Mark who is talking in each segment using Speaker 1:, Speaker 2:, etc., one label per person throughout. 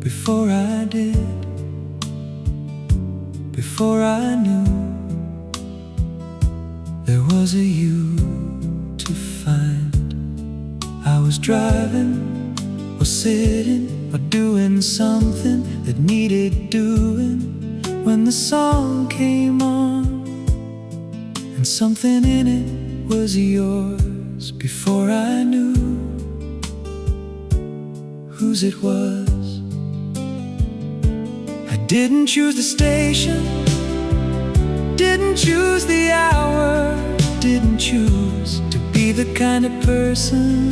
Speaker 1: before I did, before I knew there was a you to find. I was driving or sitting or doing something that needed doing when the song came on, and something in it was yours before I knew whose it was. I didn't choose the station, didn't choose the hour, didn't choose to be the kind of person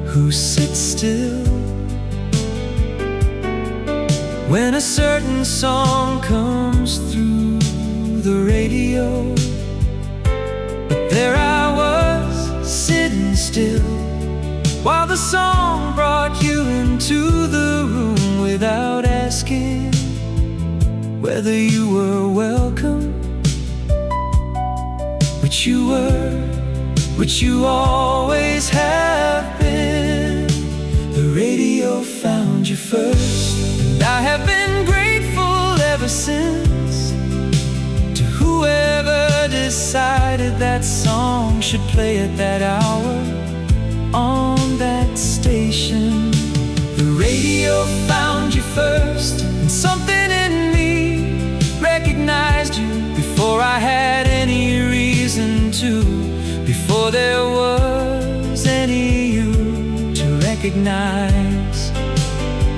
Speaker 1: who sits still when a certain song comes through the radio. But there I was, sitting still, while the song brought you into the room without asking whether you were welcome, which you were, which you always have been. The radio found you first, and I have been grateful ever since to whoever decided that song should play at that hour on that station. The radio found you first, and something in me recognized you before I had any reason to, before there was any you to recognize.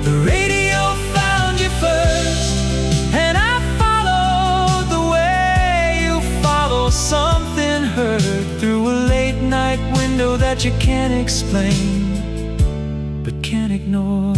Speaker 1: The radio found you first, and I followed the way you follow something heard through a late night window that you can't explain but can't ignore.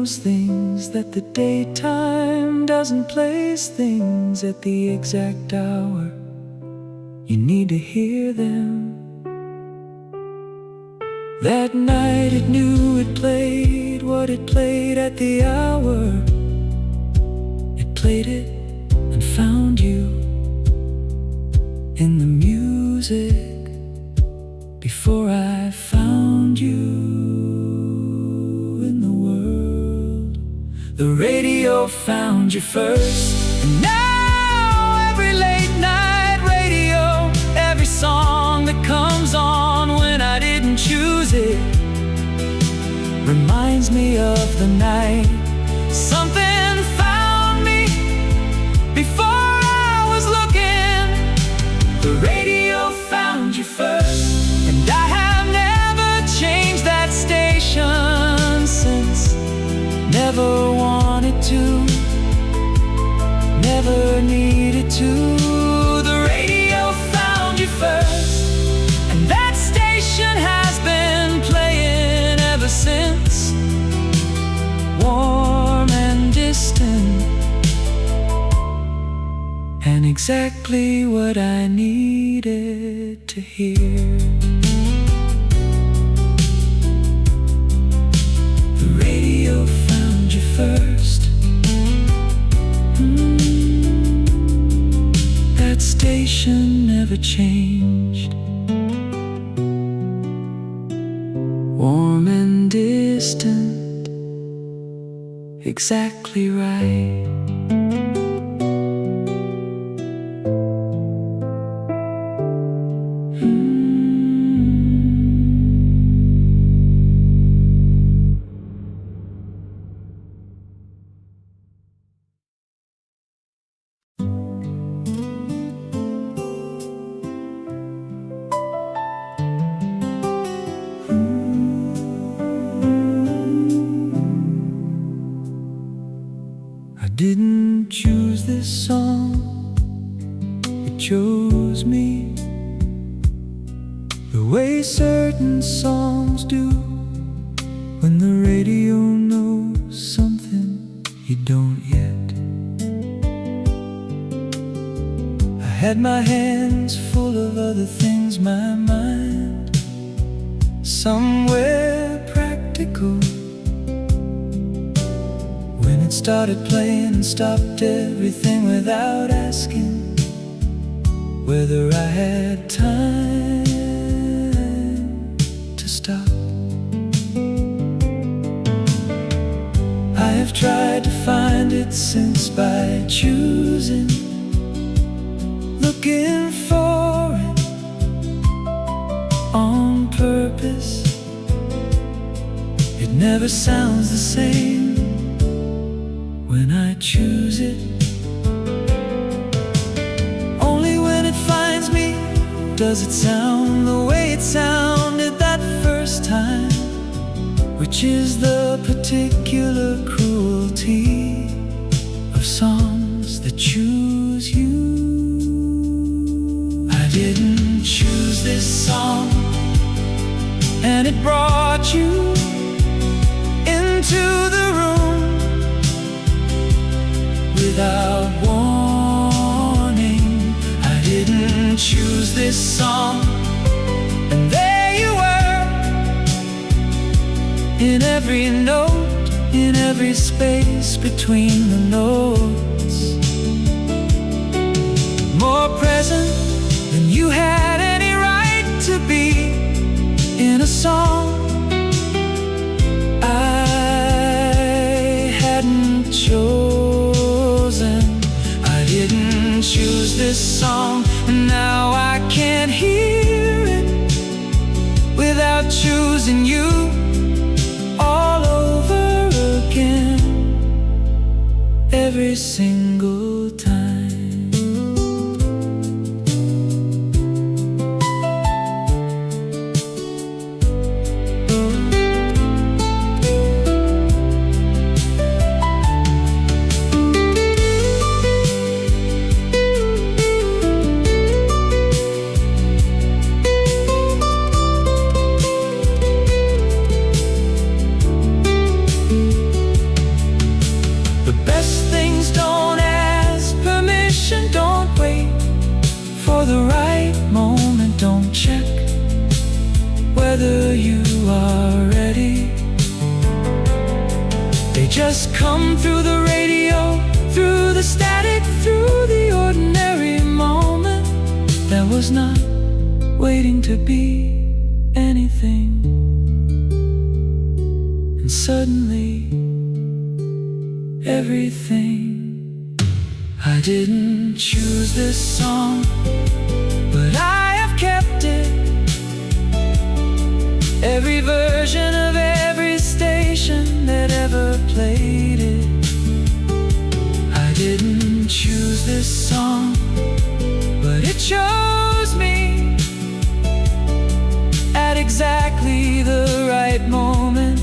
Speaker 1: Things that the daytime doesn't, place things at the exact hour you need to hear them. That night it knew it played what it played at the hour. It played it and found you in the music before I found you. The radio found you first, and now every late night radio, every song that comes on when I didn't choose it, reminds me of the night something found me before I was looking. The radio found you first, and I have never changed that station since. Never wanted to, never needed to. The radio found you first, and that station has been playing ever since. Warm and distant, and exactly what I needed to hear. The radio found you first. That station never changed. Warm and distant, exactly right. Didn't choose this song, it chose me, the way certain songs do when the radio knows something don't yet. I had my hands full of other things, my mind somewhere practical, when it started playing and stopped everything without asking whether I had time to stop. I have tried to find it since by choosing, looking for it on purpose. It never sounds the same when I choose it. Only when it finds me does it sound the way it sounded that first time, which is the particular cruelty of songs that choose you. I didn't choose this song, and it brought you into the room without warning. I didn't choose this song, and there you were, in every note, in every space between the notes, more present than you had any right to be in a song I hadn't chosen. I didn't choose this song, and now I can't hear it without choosing you all over again, every single time. Whether you are ready, they just come through the radio, through the static, through the ordinary moment that was not waiting to be anything. And suddenly, everything. I didn't choose this song, but I have kept it. Every version of every station that ever played it. I didn't choose this song, but it chose me at exactly the right moment,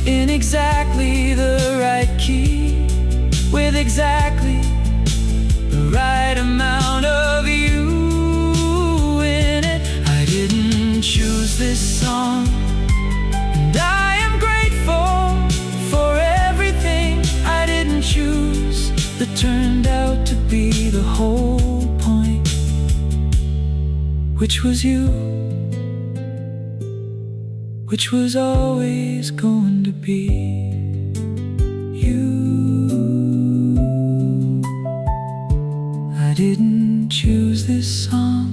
Speaker 1: in exactly the right key, with exactly the right amount of you in it. I didn't choose this song, and I am grateful for everything I didn't choose that turned out to be the whole point, which was you, which was always going to be you. I didn't choose this song,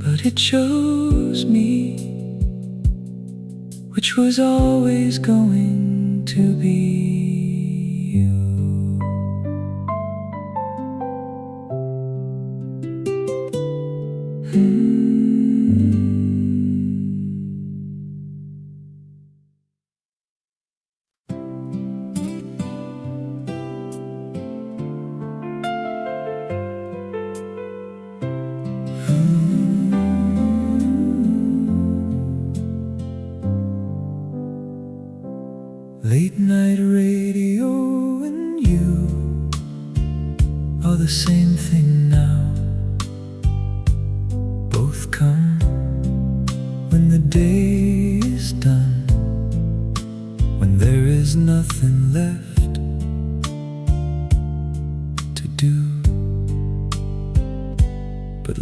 Speaker 1: but it chose me, which was always going to be you. Late night radio and you are the same thing now. Both come when the day is done, when there is nothing left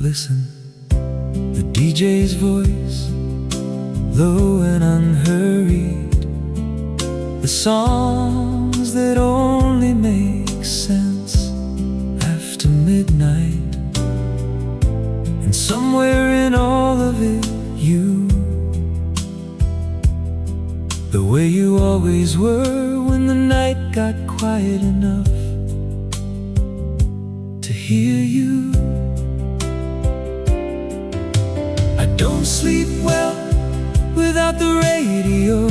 Speaker 1: listen. The DJ's voice, low and unhurried. The songs that only make sense after midnight. And somewhere in all of it, you, the way you always were when the night got quiet enough to hear you. I don't sleep well without the radio.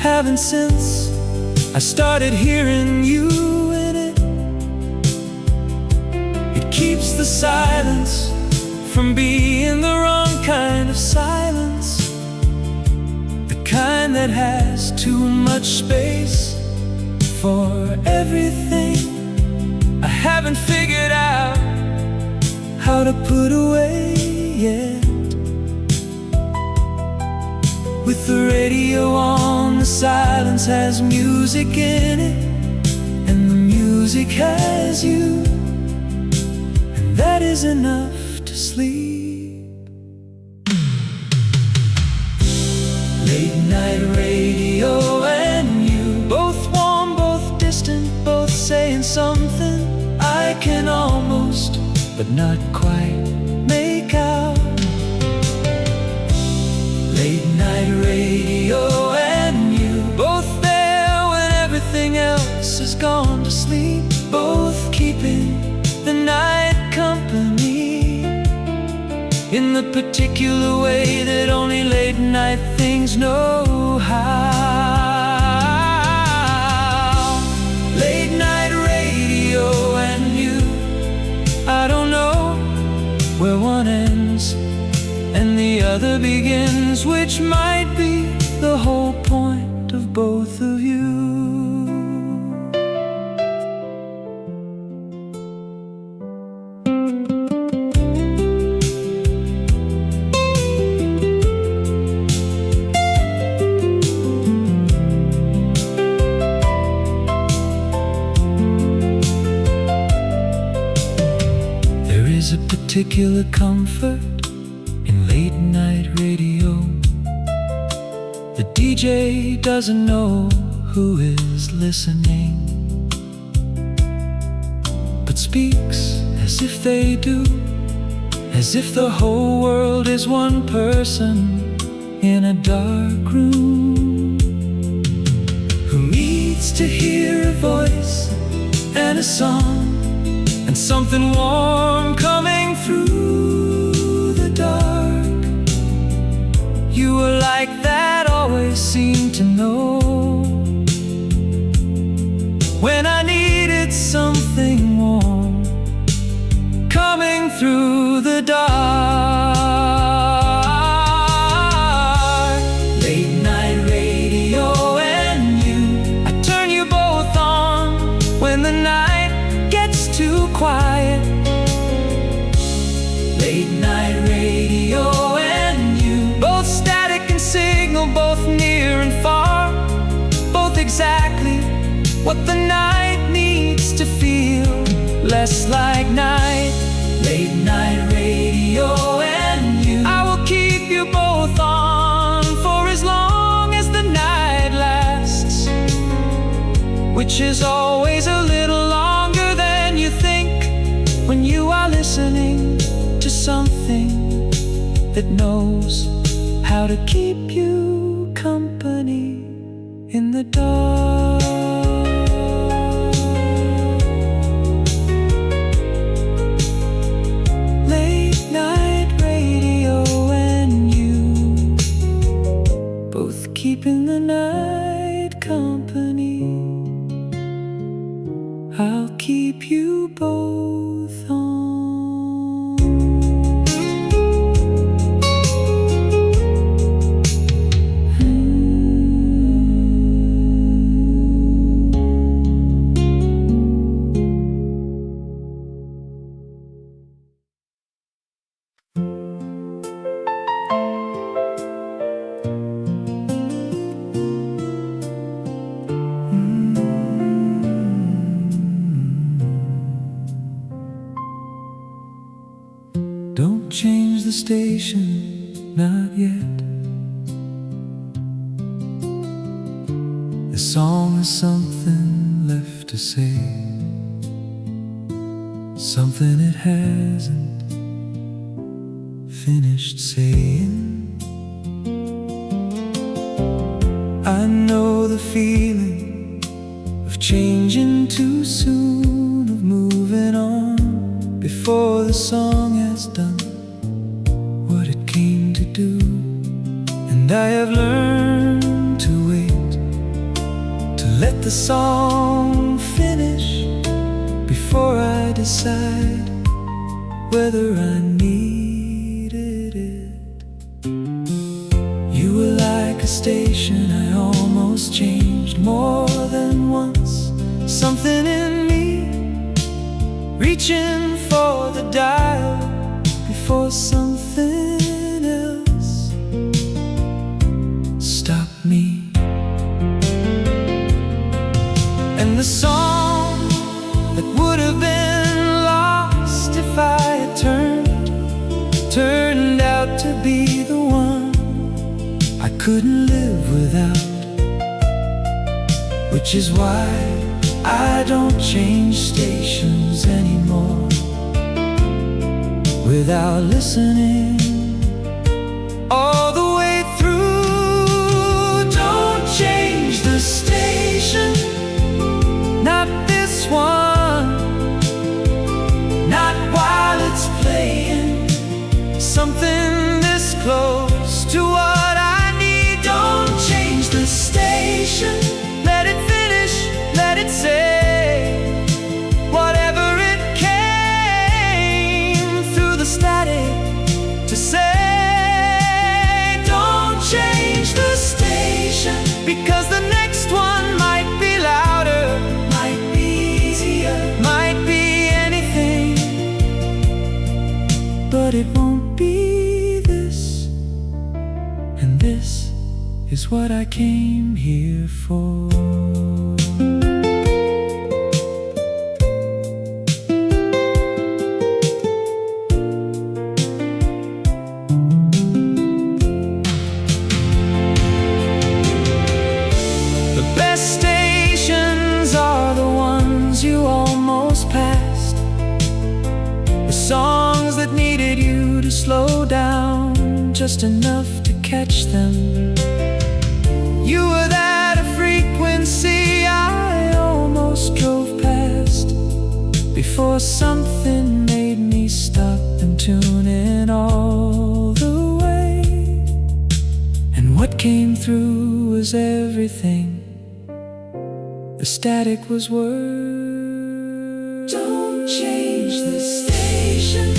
Speaker 1: Haven't since I started hearing you in it. It keeps the silence from being the wrong kind of silence, the kind that has too much space for everything I haven't figured out how to put away yet. With the radio on, the silence has music in it, and the music has you, and that is enough to sleep. Late night radio and you, both warm, both distant, both saying something I can almost, but not quite, make out. Late night radio and you, both there when everything else has gone to sleep, both keeping the night company in the particular way that only late night things know how. Late night radio and you, I don't know where one ends and the other begins, which might be the whole point of both of you. There is a particular comfort in late night radio. The DJ doesn't know who is listening, but speaks as if they do, as if the whole world is one person in a dark room, who needs to hear a voice and a song and something warm coming through the dark. You were like that, always seemed to know when I needed something warm coming through the dark. Late night radio and you, I turn you both on when the night gets too quiet. Late night radio and you, both static and signal, both near and far, both exactly what the night needs to feel less like night. Late night radio and you, I will keep you both on for as long as the night lasts, which is always a little longer than you think when you are listening to something that knows how to keep you company in the dark. Late night radio and you, both keeping the night company. I'll keep you both on. station, not yet. The song has something left to say, something it hasn't finished saying. I know the feeling of changing too soon, of moving on before the song has done what it came to do. And I have learned to wait, to let the song finish before I decide whether I needed it. You were like a station I almost changed more than once. Something in me reaching for the dial before something else stopped me. And the song that would have been lost if I had turned out to be the one I couldn't live without. Which is why I don't change stations anymore without listening all the way through. Don't change the station, not this one, not while it's playing something this close to what I need. Don't change the station, let it finish, let it say whatever it came through the static to say. Don't change the station, because the next one might be louder, might be easier, might be anything, but it won't be this. And this is what I came here for. The best stations are the ones you almost passed, the songs that needed you to slow down just enough to catch them. You were at a frequency I almost drove past before something made me stop and tune in all the way. And what came through was everything. The static was words. Don't change the station,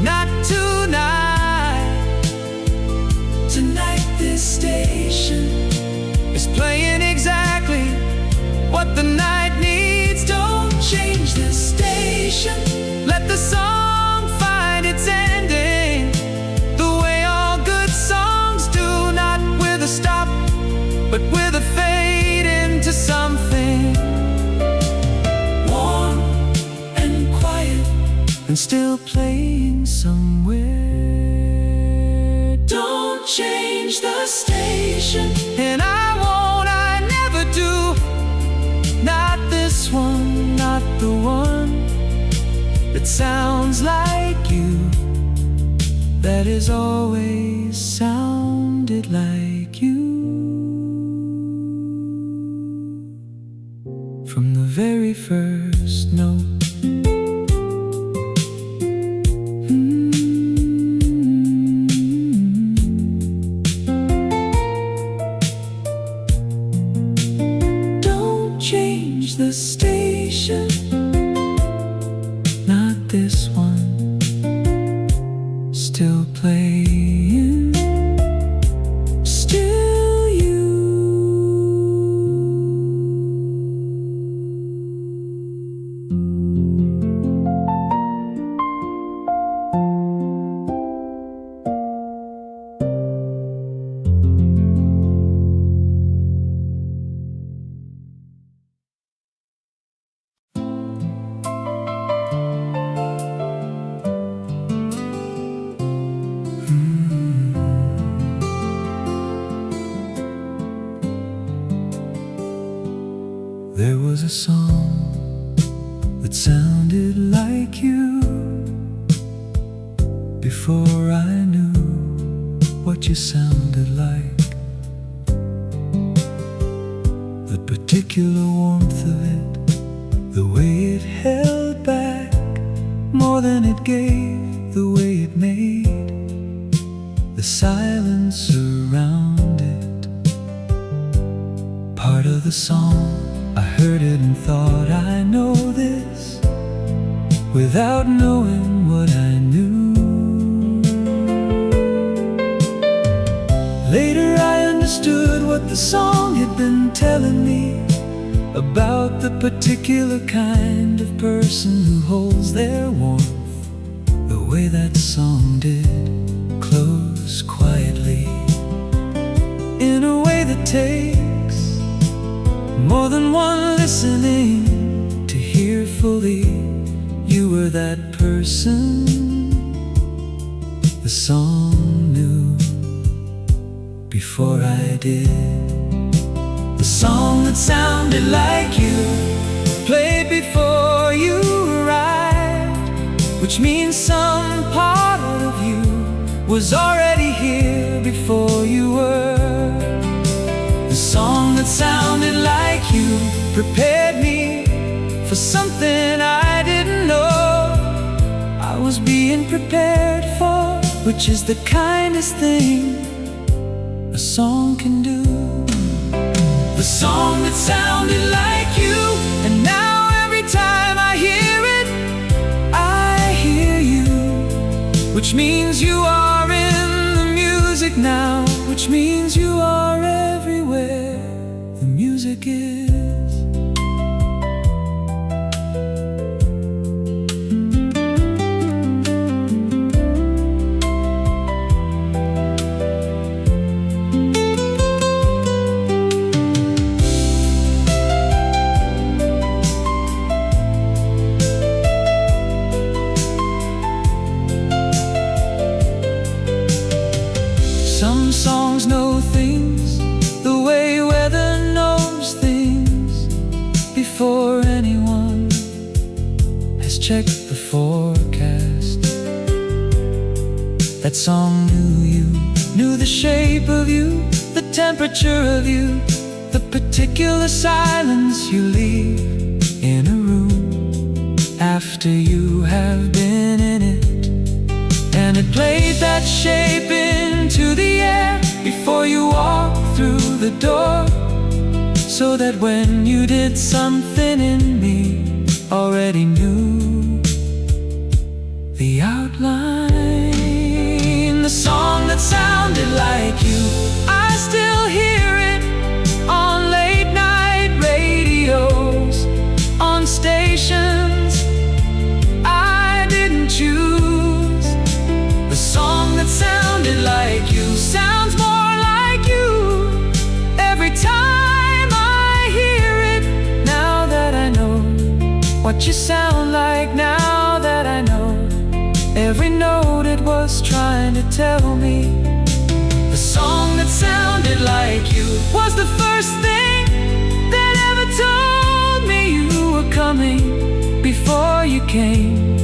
Speaker 1: not tonight. Tonight this station is playing exactly what the night needs. Don't change the station, let the song find its ending the way all good songs do, not with a stop but with a fade into something warm and quiet and still playing somewhere. Don't change the station, and I won't, I never do. Not this one, not the one that sounds like you, that has always sounded like you. From the very first note. Don't change the station, not this one, still playing, still you. There was a song that sounded like you before I knew what you sounded like. The particular warmth of it, the way it held back more than it gave, the way it made the silence around it part of the song. I heard it and thought, I know this, without knowing what I knew. Later I understood what the song had been telling me about the particular kind of person who holds their warmth the way that song did, close quietly, in a way that takes more than one listening to hear fully. You were that person the song knew before I did. The song that sounded like you, played before you arrived, which means some part of you was already here before you were. The song that sounded like you prepared me for something I didn't know I was being prepared for, which is the kindest thing a song can do. The song that sounded like you, and now every time I hear it, I hear you, which means you are in the music now, which means you are everywhere the music is. Some songs know things the way weather knows things before anyone has checked the forecast. That song knew you, knew the shape of you, the temperature of you, the particular silence you leave in a room after you have been in it. And it played that shape into the air before you walked through the door, so that when you did, something in me already knew the outline. The song that sounded like you, I still hear it on late night radios, on stations I didn't choose. The song that sounded like you sounds more like you every time I hear it. Now that I know what you sound like, now that I know every note it was trying to tell me. The song that sounded like you was the first thing that ever told me you were coming before you came,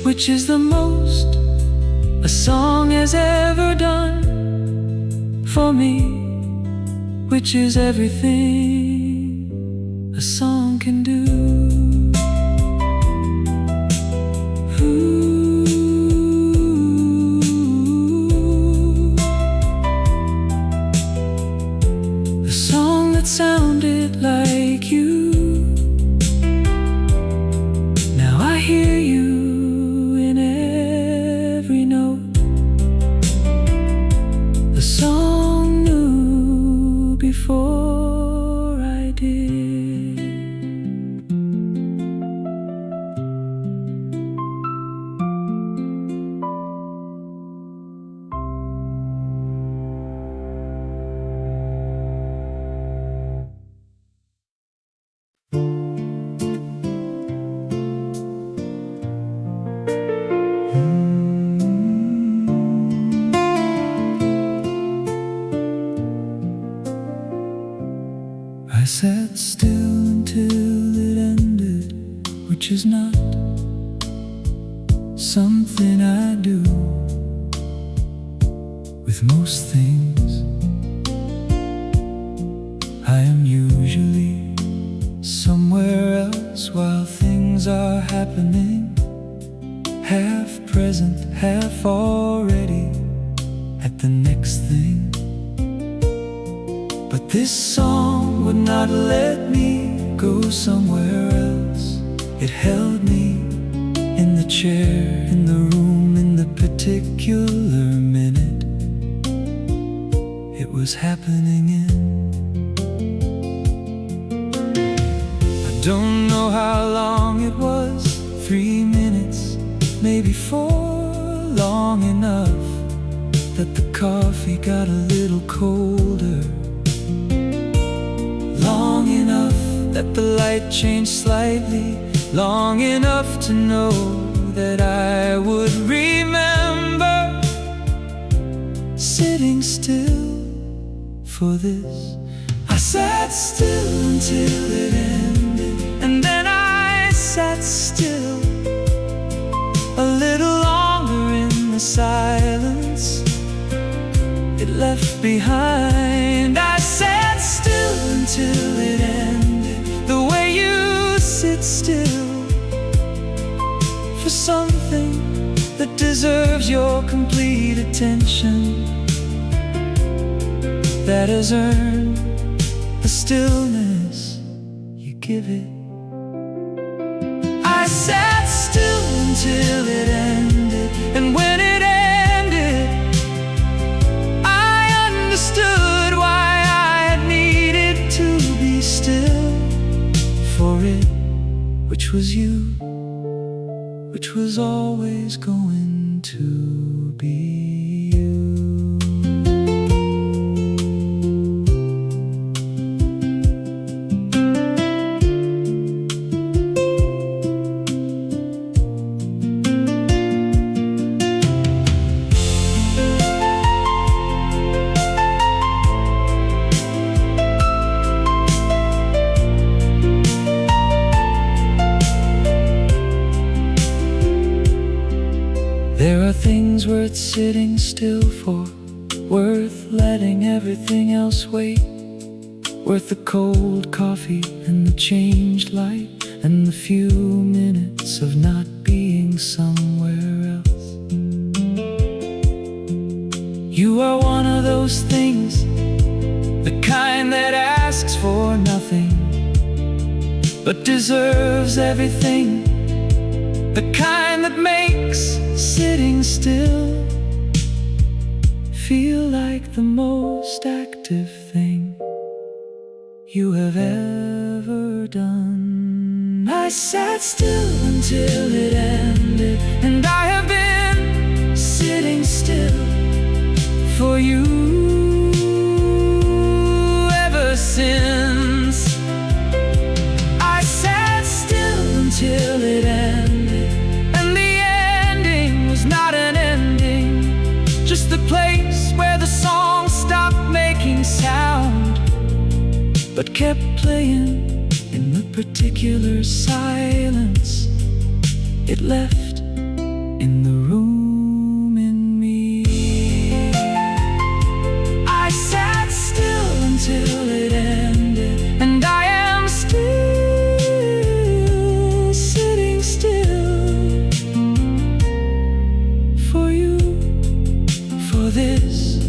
Speaker 1: which is the most a song has ever done for me, which is everything a song can do. The song that sounded like you, now I hear you in every note. The song knew before I did. I sat still until it ended, which is not something I do with most things. I am usually somewhere else while things are happening, half present, half already at the next thing. But this song would not let me go somewhere else. It held me in the chair, in the room, in the particular minute it was happening in. I don't know how long it was, 3 minutes, maybe 4, long enough that the coffee got a little colder, long enough that the light changed slightly, long enough to know that I would remember sitting still for this. I sat still until it ended, and then I sat still a little longer in the silence it left behind. I sat still until it ended, the way you sit still for something that deserves your complete attention, that has earned the stillness you give it. I sat still until it ended, and when it ended, I understood why I had needed to be still for it, which was you, which was always going to be you. There are things worth sitting still for, worth letting everything else wait, worth the cold coffee and the changed light and the few minutes of not being somewhere else. You are one of those things, the kind that asks for nothing but deserves everything, the kind that makes sitting still feel like the most active thing you have ever done. I sat still until it ended, and I have been sitting still for you ever since. I sat still until it ended, and the ending was not an ending, just the place where the song stopped making sound but kept playing in the particular silence it left in the room in me. I sat still until it ended, and I am still sitting still for you, for this,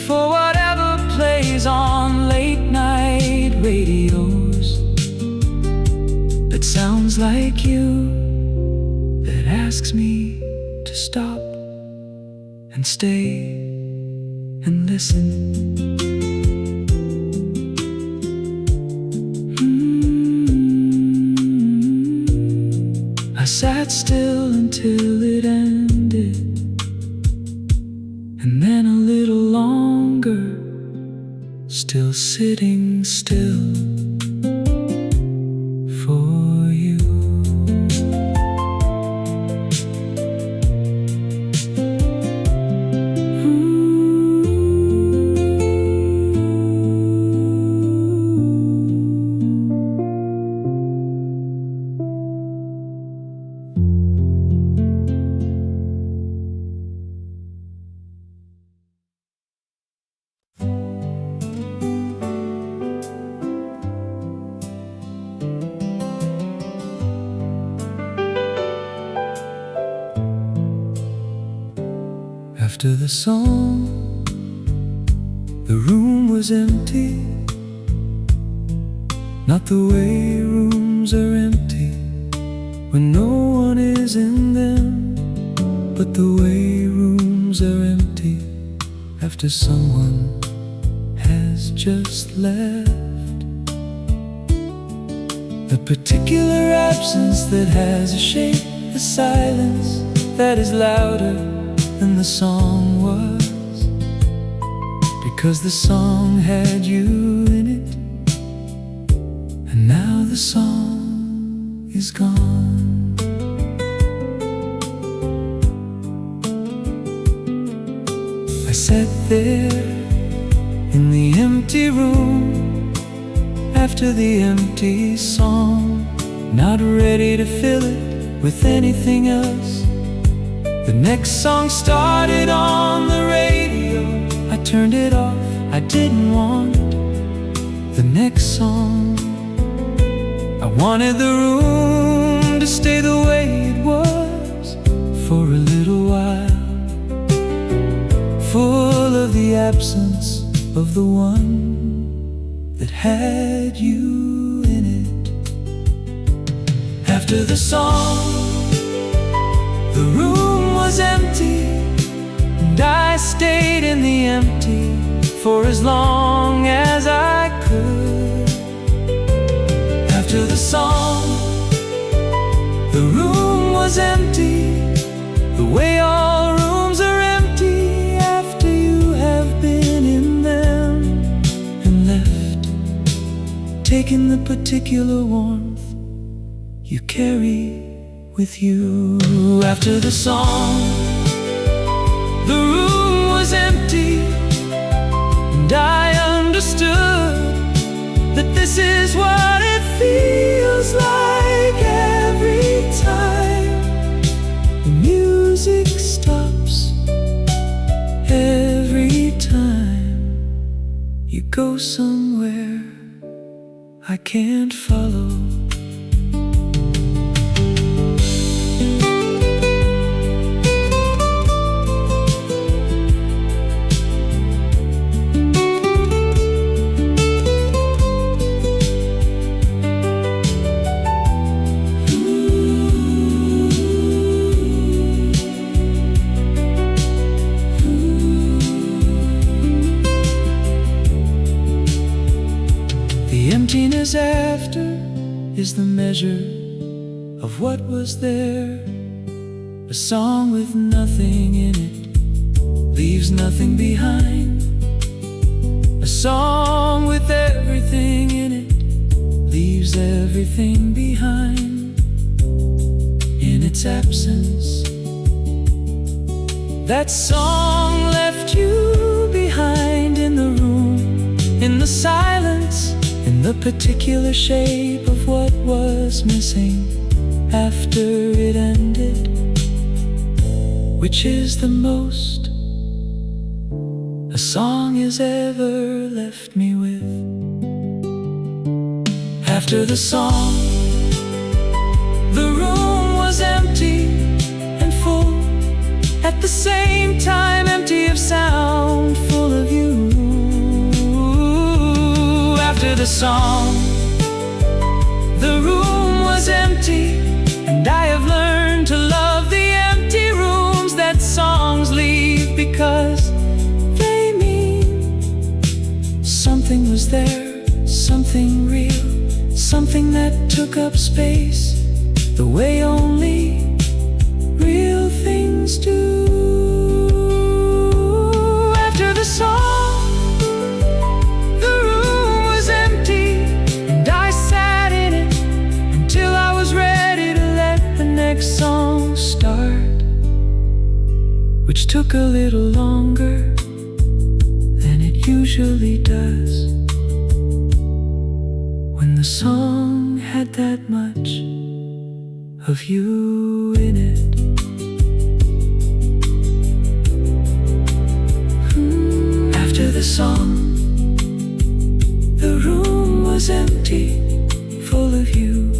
Speaker 1: for whatever plays on late night radios that sounds like you, that asks me to stop and stay and listen. I sat still until it ended, and then a little longer, still sitting still for you. After the song, the room was empty. Not the way rooms are empty when no one is in them, but the way rooms are empty after someone has just left. The particular absence that has a shape, a silence that is louder than the song was, because the song had you in it, and now the song is gone. I sat there in the empty room after the empty song, not ready to fill it with anything else. The next song started on the radio. I turned it off, I didn't want the next song. I wanted the room to stay the way it was for a little while, full of the absence of the one that had you in it. After the song, the room was empty, and I stayed in the empty for as long as I could. After the song, the room was empty, the way all rooms are empty after you have been in them and left, taking the particular warmth you carry with you. After the song, the room was empty, and I understood that this is what it feels like every time the music stops, every time you go somewhere I can't follow. The emptiness after is the measure of what was there. A song with nothing in it leaves nothing behind. A song with everything in it leaves everything behind. In its absence, that song left you behind in the room, in the silence, in the particular shape of what was missing after it ended, which is the most a song has ever left me with. After the song, the room was empty and full, at the same time empty of sound, full of you. After the song, the room was empty, and I have learned to love the empty rooms that songs leave, because they mean something was there, something real, something that took up space the way only real things do. After the song, the room was empty, and I sat in it until I was ready to let the next song start, which took a little longer than it usually does when the song had that much of you in it. After the song, the room was empty, full of you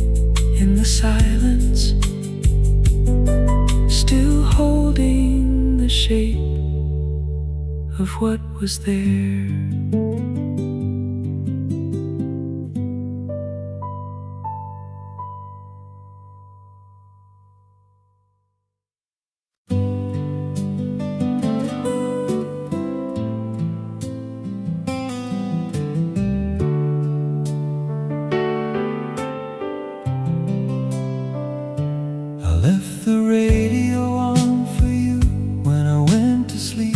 Speaker 1: in the silence, still holding the shape of what was there. Left the radio on for you when I went to sleep.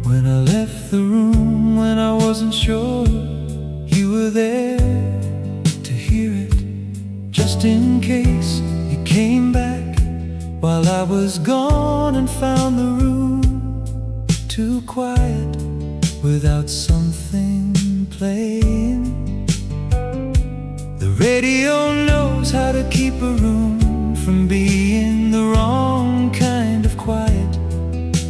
Speaker 1: When I left the room when I wasn't sure you were there to hear it. Just in case you came back while I was gone and found the room too quiet without something playing. The radio knows how to keep a room from being the wrong kind of quiet,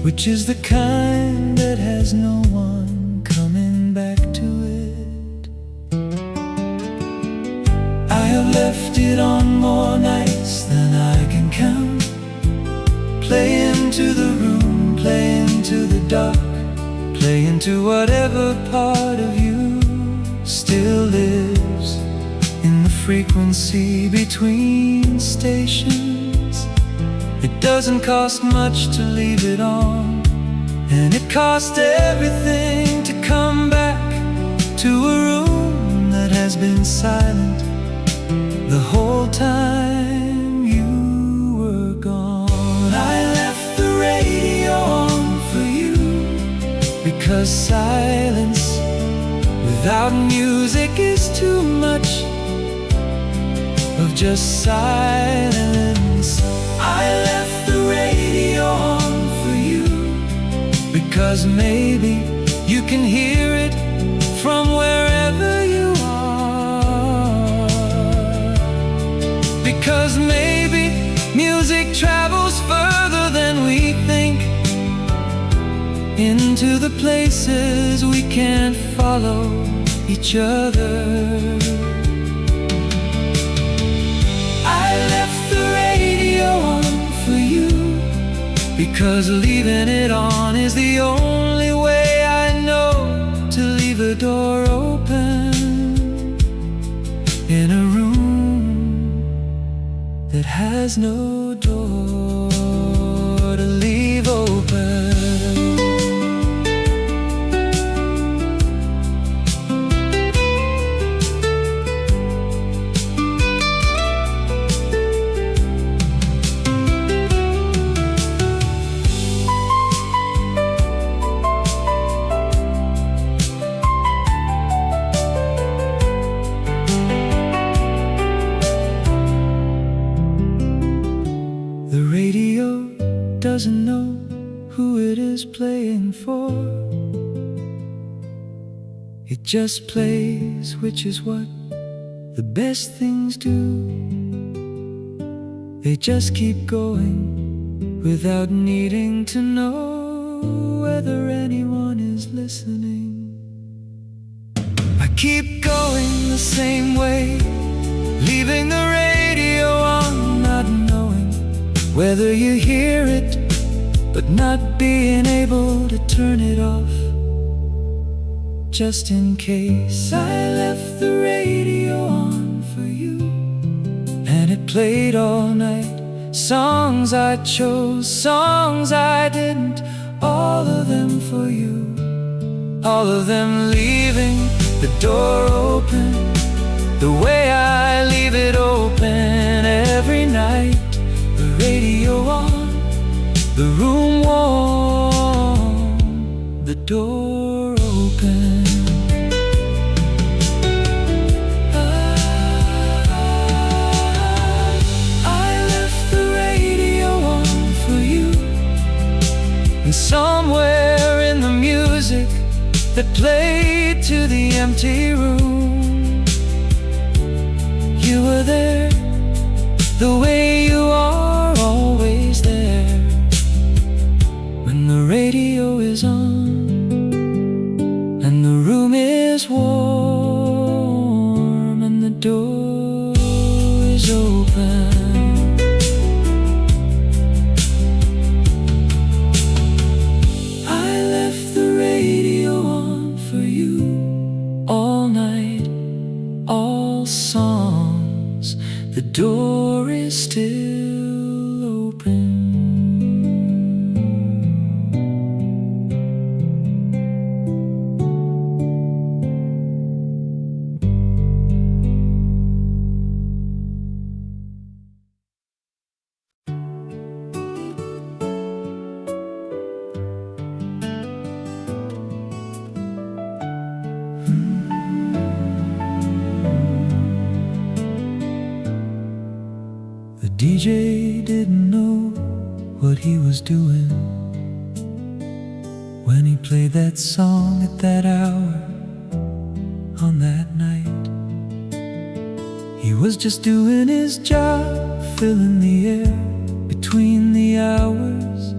Speaker 1: which is the kind that has no one coming back to it. I have left it on more nights than I can count. Play into the room, play into the dark, play into whatever part of you still lives in the frequency between stations. It doesn't cost much to leave it on, and it cost everything to come back to a room that has been silent the whole time you were gone. I left the radio on for you because silence without music is too much of just silence. I left the radio on for you because maybe you can hear it from wherever you are. Because maybe music travels further than we think, into the places we can't follow each other. I left the radio on for you because leaving it on is the only way I know to leave a door open in a room that has no door to leave open. Doesn't know who it is playing for. It just plays, which is what the best things do. They just keep going without needing to know whether anyone is listening. I keep going the same way, leaving the radio on, not knowing whether you hear it, but not being able to turn it off. Just in case I left the radio on for you, and it played all night. Songs I chose, songs I didn't, all of them for you. All of them leaving the door open, the way I leave it open every night. The radio on, the room warm, the door open. I left the radio on for you, and somewhere in the music that played to the empty room, you were there, the way you are always there. When the radio is on and the room is warm and the door is open. door is still open. The DJ didn't know what he was doing when he played that song at that hour on that night. He was just doing his job, filling the air between the hours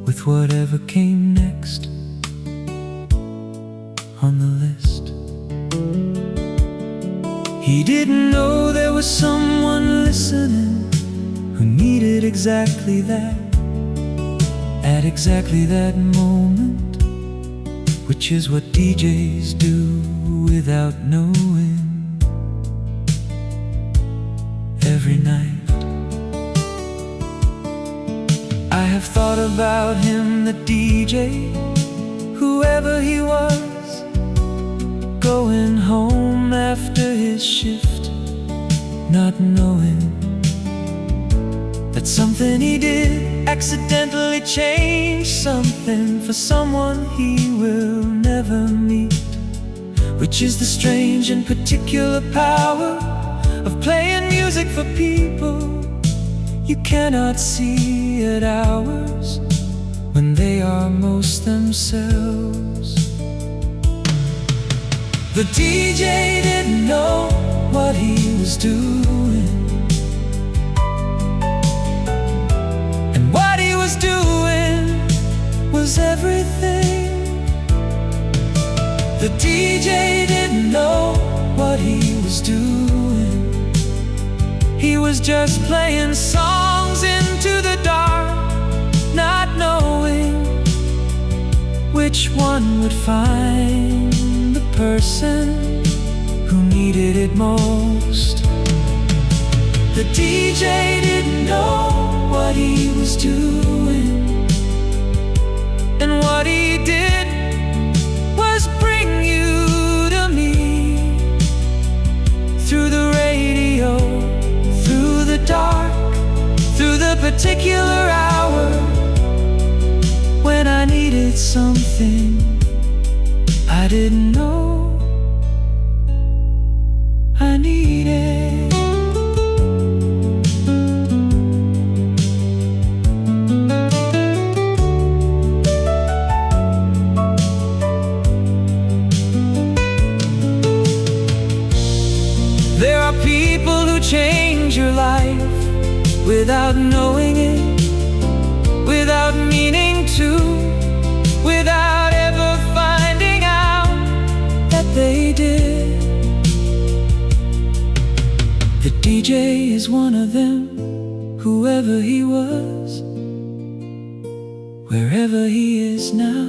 Speaker 1: with whatever came next on the list. He didn't know there was someone listening who needed exactly that at exactly that moment, which is what DJs do without knowing every night. I have thought about him, the DJ, whoever he was, going home after his shift, not knowing that something he did accidentally changed something for someone he will never meet, which is the strange and particular power of playing music for people you cannot see at hours when they are most themselves. The DJ didn't know what he was doing, and what he was doing was everything. The DJ didn't know what he was doing. He was just playing songs into the dark, not knowing which one would find the person who needed it most. The DJ didn't know what he was doing, and what he did was bring you to me through the radio, through the dark, through the particular hour when I needed something I didn't know I needed. There are people who change your life without knowing it, without meaning to, without ever finding out that they did. The DJ is one of them, whoever he was, wherever he is now.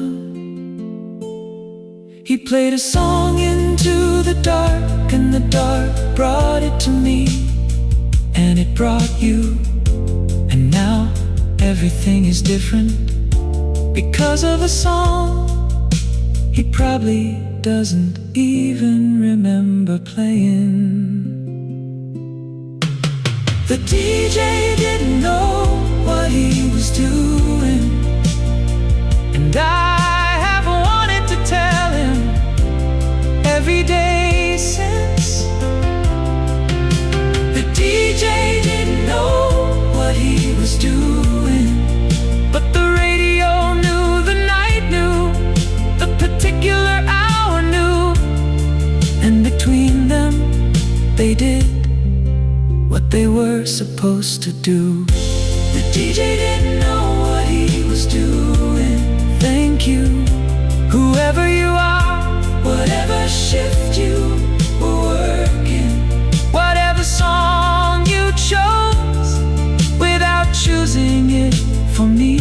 Speaker 1: He played a song into the dark, and the dark brought it to me, and it brought you. And now everything is different because of a song he probably doesn't even remember playing. The DJ didn't know what he was doing, and I have wanted to tell him every day since. The DJ didn't know what he was doing, but the radio knew, the night knew, the particular hour knew, and between them they did what they were supposed to do. The DJ didn't know what he was doing. Thank you, whoever you are, whatever shift you were working, whatever song you chose without choosing it for me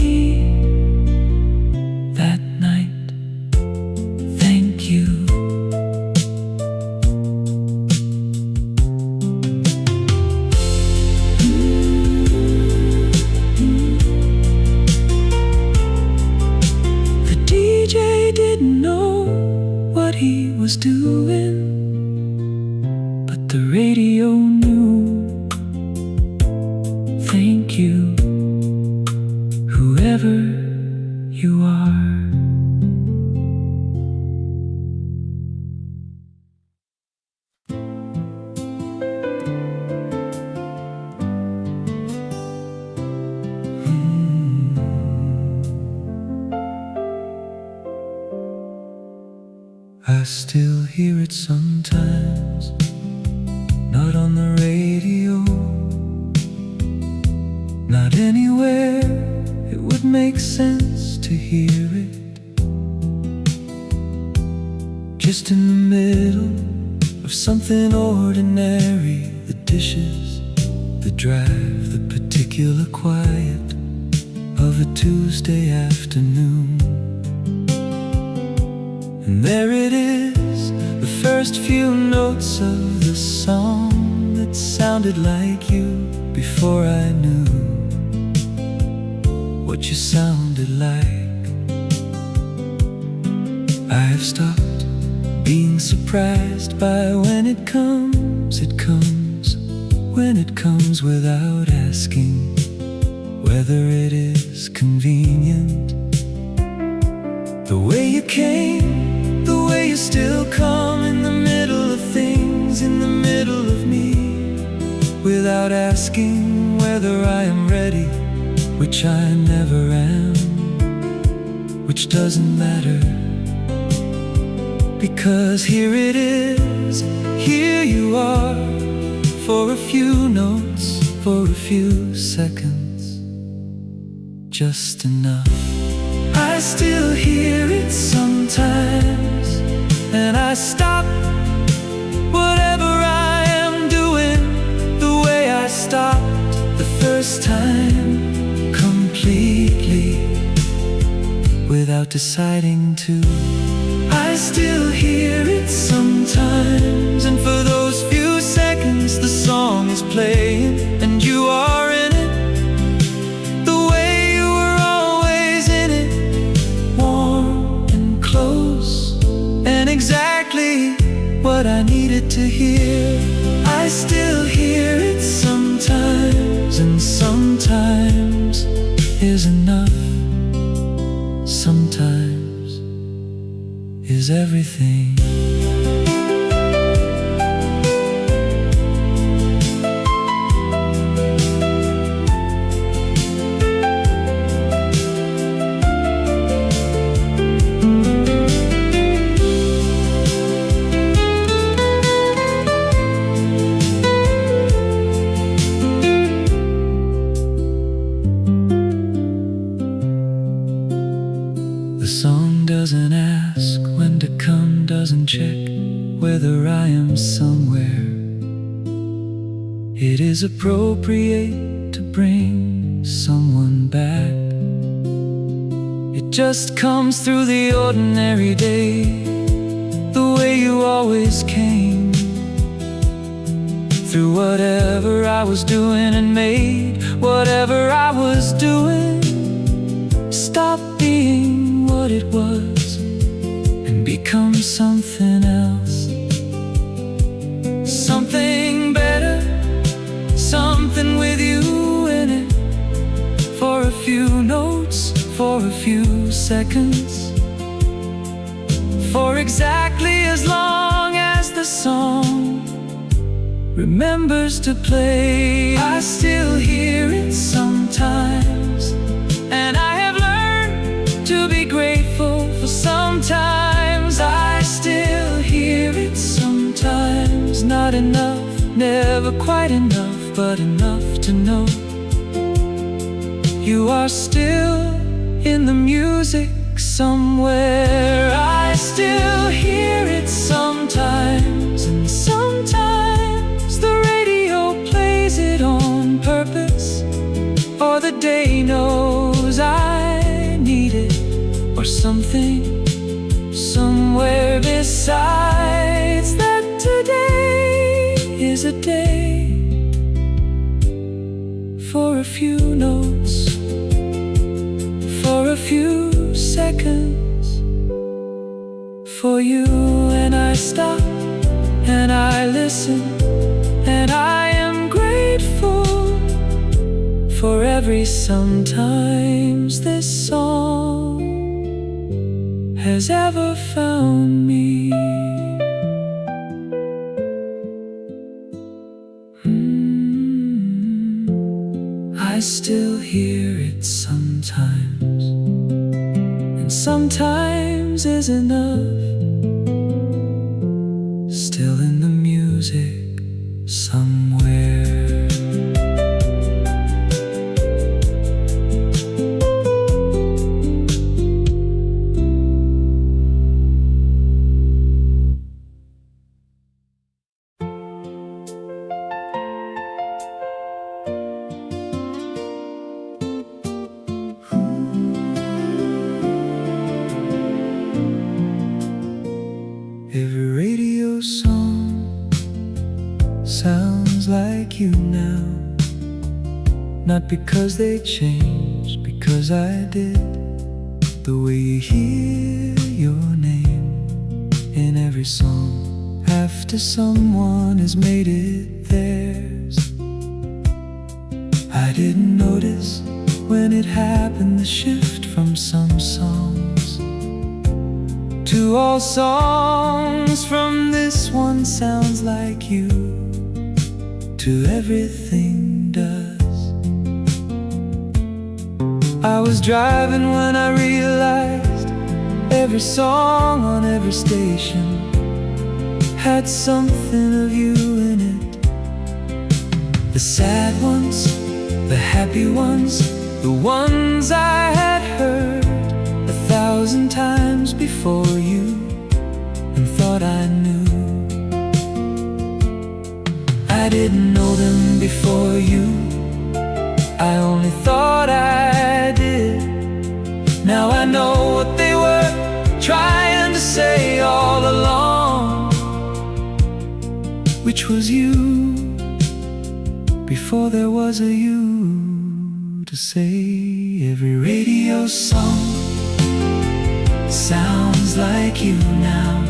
Speaker 1: that night. Thank you. was doing, but the radio knew. Thank you, whoever you are. I still hear it sometimes, not on the radio, not anywhere it would make sense to hear it. Just in the middle of something ordinary, the dishes, the drive, the particular quiet of a Tuesday afternoon. And there it is, the first few notes of the song that sounded like you before I knew what you sounded like. I have stopped being surprised by when it comes, when it comes without asking whether it is convenient. The way you came, the way you still come in the middle of things, in the middle of me, without asking whether I am ready, which I never am, which doesn't matter, because here it is, here you are, for a few notes, for a few seconds, just enough. I still hear it sometimes, and I stop whatever I am doing, the way I stopped the first time, completely, without deciding to. I still hear it sometimes, and for those few seconds the song is playing, and you are in it, the way you were always in it, warm and close, and exactly what I needed to hear. I still hear it sometimes, and sometimes is enough, sometimes is everything. The song doesn't ask when to come, doesn't check whether I am somewhere. It is appropriate to bring someone back. It just comes through the ordinary day, the way you always came, through whatever I was doing, and made whatever I was doing stop being what it was and become something else, something better, something with you in it, for a few notes, for a few seconds, for exactly as long as the song remembers to play. I still hear it sometimes, and I have learned to be grateful for sometimes. I still hear it sometimes, not enough, never quite enough, but enough to know you are still in the music somewhere. I still hear it sometimes, and sometimes the radio plays it on purpose, or the day knows I need it, or something somewhere besides that. Today is a day for a few notes, for a few seconds, for you, and I stop and I listen, and I am grateful for every sometimes this song has ever found me. I still hear it sometimes, and sometimes is enough. Still in the music somewhere. Every radio song sounds like you now. Not because they changed, because I did. The way you hear your name in every song after someone has made it theirs. I didn't notice when it happened, the shift from some songs to all songs. From this one sounds like you to everything does. I was driving when I realized every song on every station had something of you in it. The sad ones, the happy ones, the ones I had heard 1,000 times before you and thought I knew. I didn't know them before you, I only thought I did. Now I know what they were trying to say all along, which was you before there was a you to say. Every radio song sounds like you now.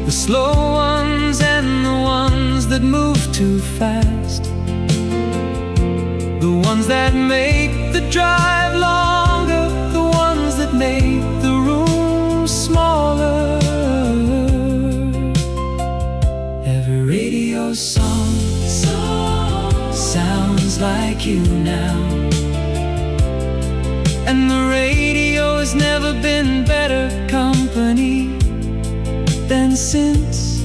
Speaker 1: The slow ones and the ones that move too fast, the ones that make the drive longer, the ones that make the room smaller. Every radio song sounds like you now. And the radio has never been better company than since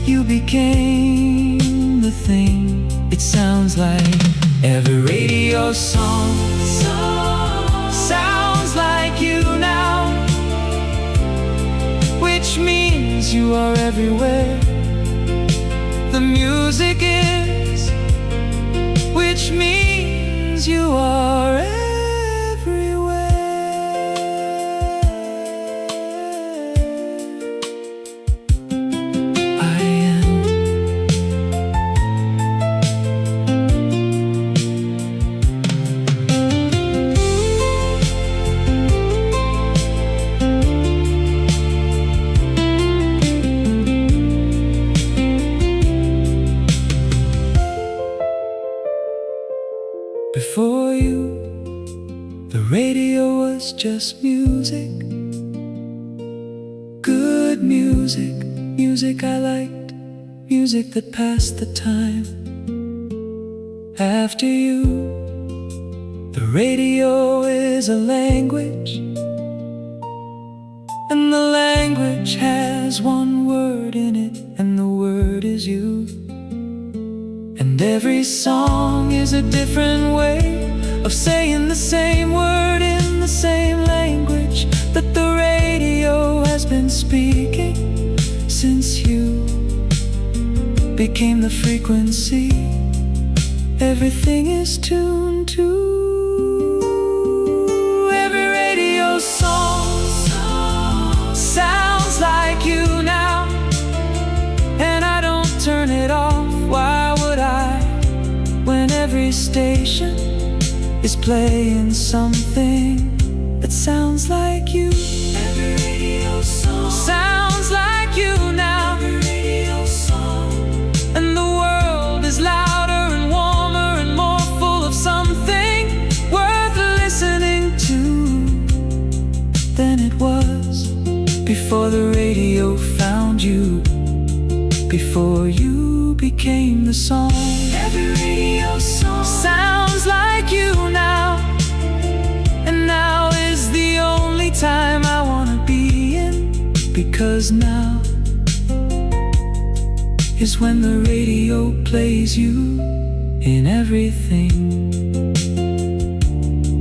Speaker 1: you became the thing. It sounds like every radio song sounds like you now, which means you are everywhere. The music is, which means you are everywhere. Before you, the radio was just music. Good music, music I liked, music that passed the time. After you, the radio is a language, and the language has one word in it, and the word is you. And every song is a different way of saying the same word in the same language that the radio has been speaking since you became the frequency everything is tuned to. Every radio song sounds like you now, and I don't turn it off. Why would I, when every station is playing something that sounds like you? Every radio song sounds before the radio found you, before you became the song. Every radio song sounds like you now, and now is the only time I wanna be in, because now is when the radio plays you in everything,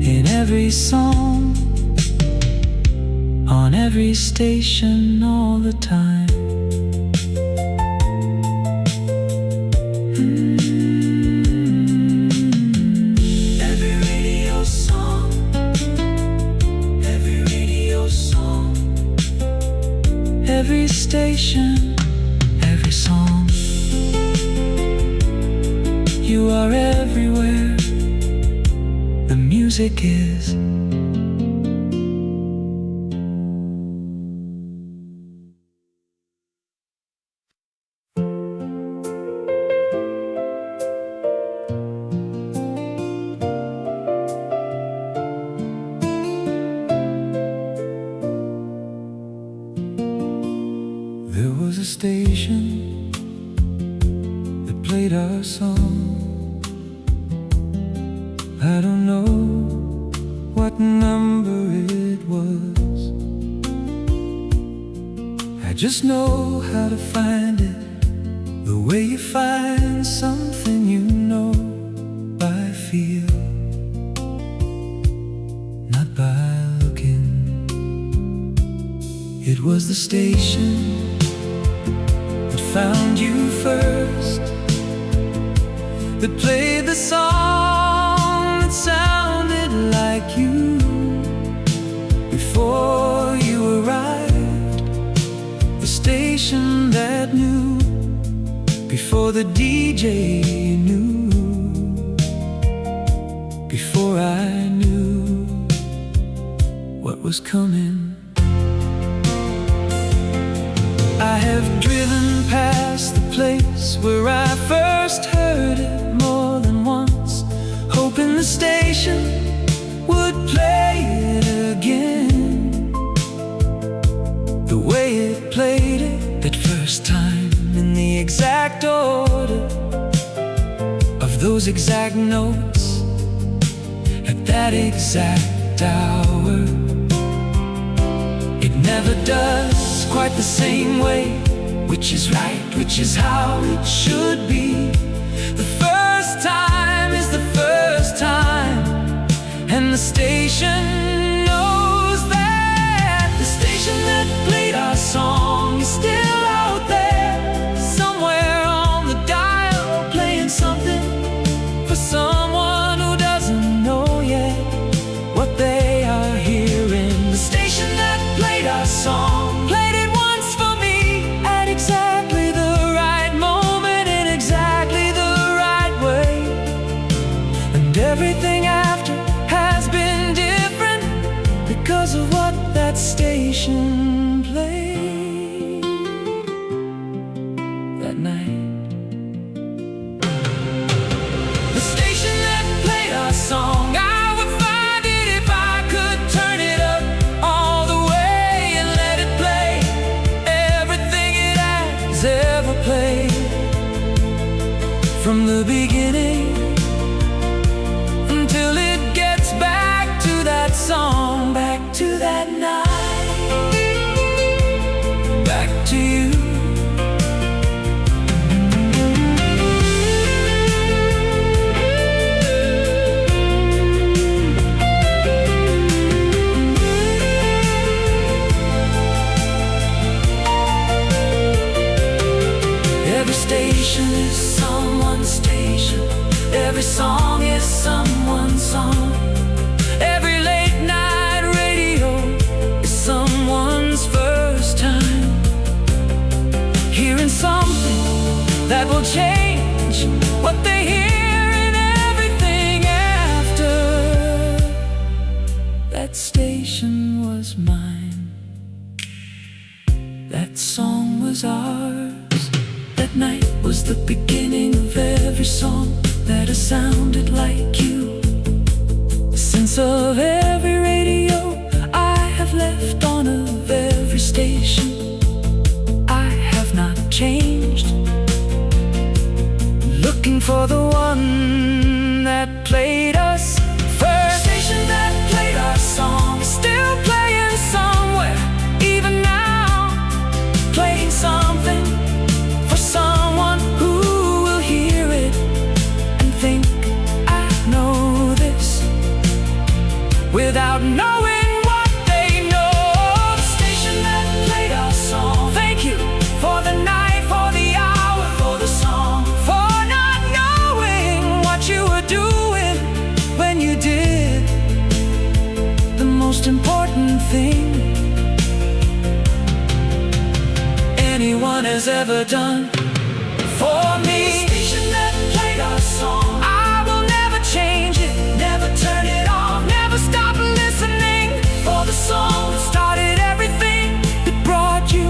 Speaker 1: in every song, on every station all the time. Every radio song, every radio song, every station, every song. You are everywhere the music is. There was a station that played our song. I don't know what number it was, I just know how to find it, the way you find something you know by feel, not by looking. It was the station that found you first, that played the song that sounded like you before you arrived, the station that knew before the DJ knew, before I knew what was coming. I have driven past the place where I first heard it more than once, hoping the station would play it again, the way it played it that first time, in the exact order of those exact notes at that exact hour. It never does quite the same way, which is right, which is how it should be. The first time is the first time, and the station knows that. The station that played our song is still out there, somewhere on the dial, playing something for someone who doesn't know yet what they are hearing. The station that played our song played it once for me at exactly the right moment, in exactly the right way, and everything after has been different because of what that station played that night. The station that played our song, I would find it if I could turn it up all the way and let it play everything it has ever played, from the beginning until it gets back to that song, back to that night, back to you. Every station is someone's station, every song is someone's song, every late night radio is someone's first time, hearing something that will change what they hear and everything after. That station was mine, that song was ours. That night was the beginning of every song that has sounded like you. The sense of every radio I have left on, of every station one has ever done for me. The station that played our song, I will never change it, never turn it off, never stop listening. For the song that started everything, that brought you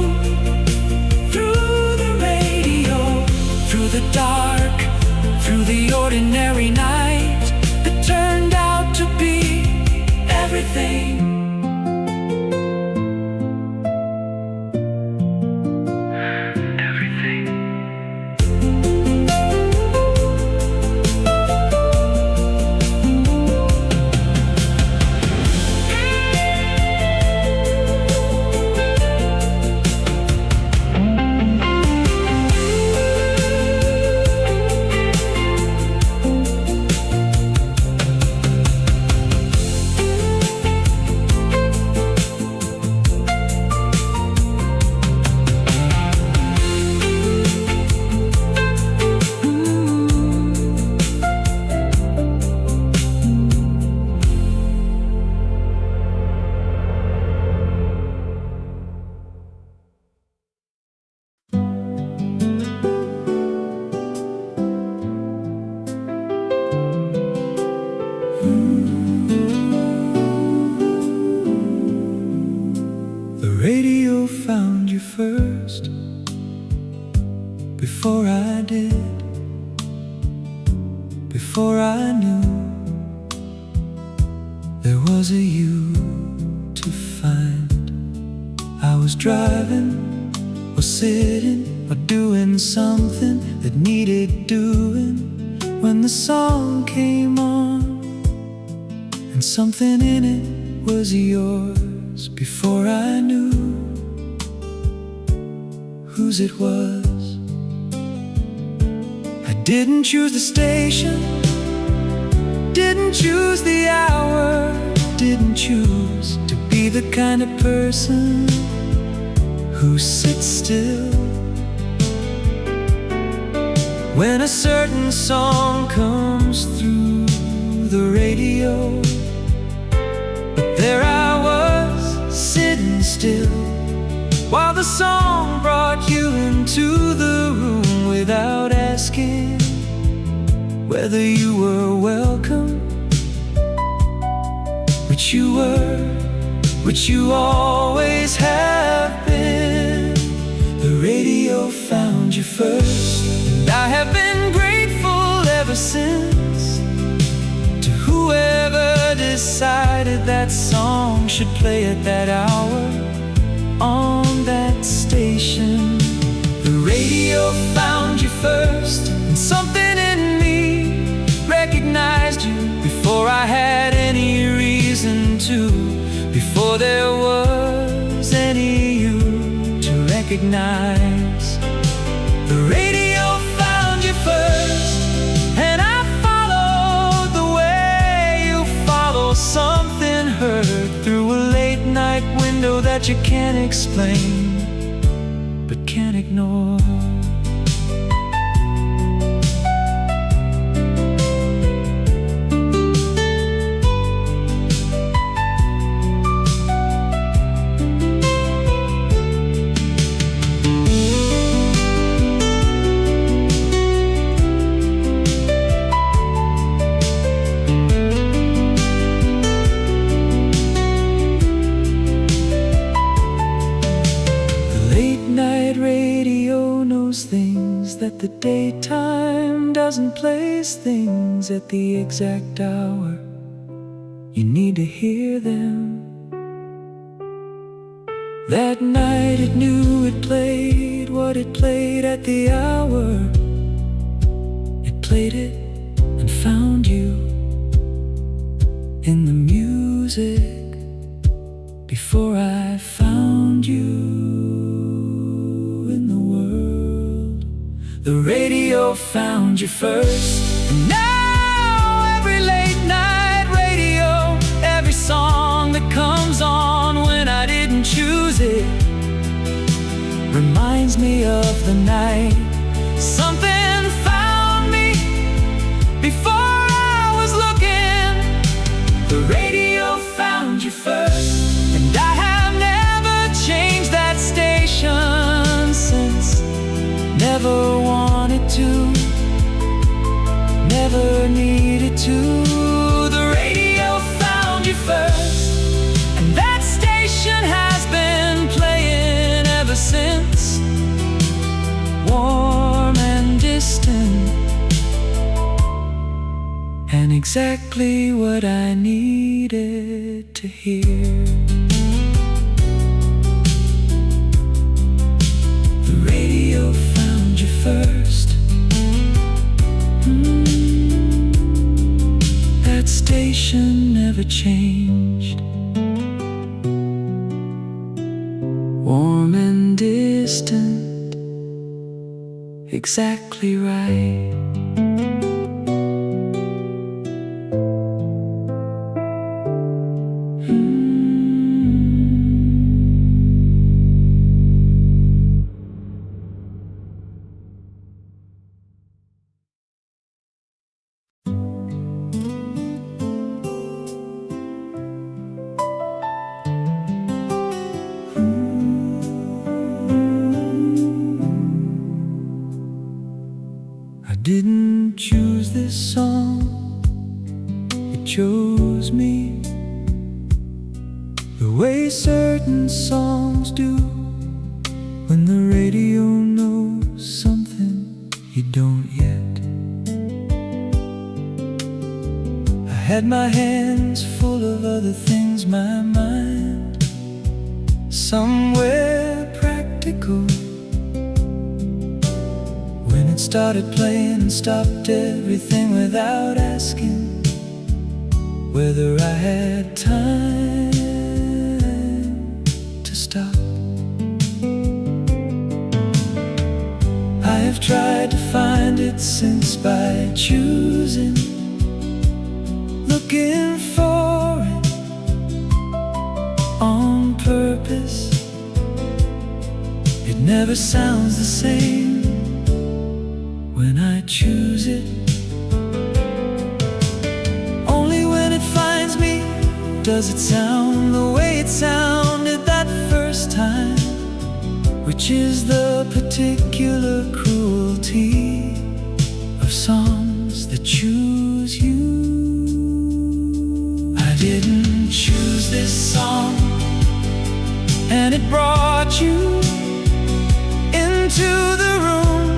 Speaker 1: through the radio, through the dark, through the ordinary night, that turned out to be everything. Radio found you first, before I did, before I knew there was a you to find. I was driving, or sitting, or doing something that needed doing, when the song came on, and something in it was yours, before I knew whose it was. I didn't choose the station, didn't choose the hour, didn't choose to be the kind of person who sits still when a certain song comes through the radio. But there I was, sitting still, while the song brought you into the room without asking whether you were welcome, which you were, which you always have been. The radio found you first, and I have been grateful ever since to whoever decided that song should play at that hour on that station. The radio found you first, and something in me recognized you before I had any reason to, before there was any you to recognize. The radio found you first, and I followed the way you follow something heard through a late night window that you can't explain but can't ignore. Things that the daytime doesn't, place things at the exact hour you need to hear them. That night it knew it played what it played at the hour. It played it and found you in the music before I found you. The radio found you first, and now every late night radio, every song that comes on when I didn't choose it, reminds me of the night something found me before I was looking. The radio found you first, and I have never changed that station since. never needed to. The radio found you first, and that station has been playing ever since. Warm and distant, and exactly what I needed to hear. The radio found you first. That station never changed. Warm and distant, exactly right. I didn't choose this song, it chose me. The way certain songs do, when the radio knows something you don't yet. I had my hands full of other things, my mind somewhere practical. When it started playing and stopped everything without asking whether I had time to stop. I have tried to find it since by choosing, looking for it on purpose. It never sounds the same when I choose it. Only when it finds me does it sound the way it sounded that first time, which is the particular cruelty of songs that choose you. I didn't choose this song, and it brought you into the room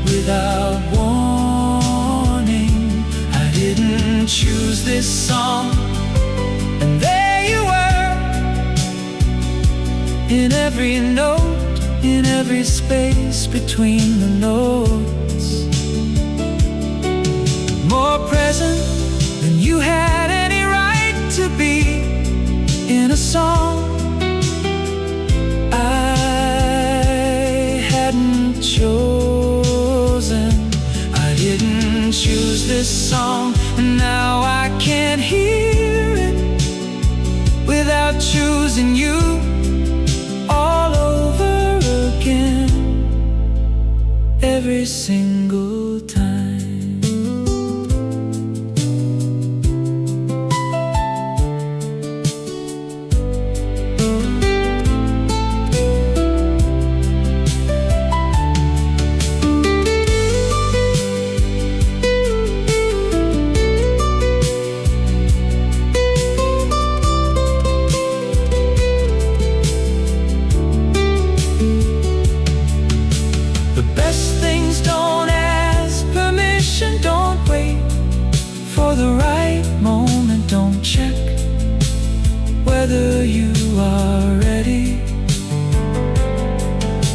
Speaker 1: without warning. I didn't choose this song, and there you were, in every note, in every space between the notes, more present than you had any right to be in a song I hadn't chosen. I didn't choose this song, and now I can't hear it without choosing you all over again, every single time. Whether you are ready,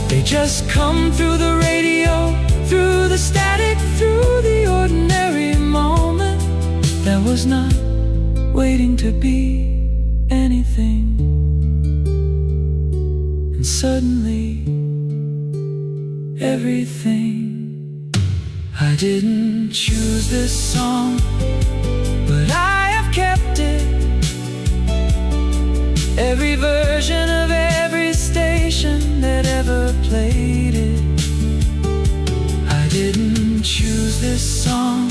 Speaker 1: they just come through the radio, through the static, through the ordinary moment that was not waiting to be anything. And suddenly, everything. I didn't choose this song, but I have kept it. Every version of every station that ever played it. I didn't choose this song,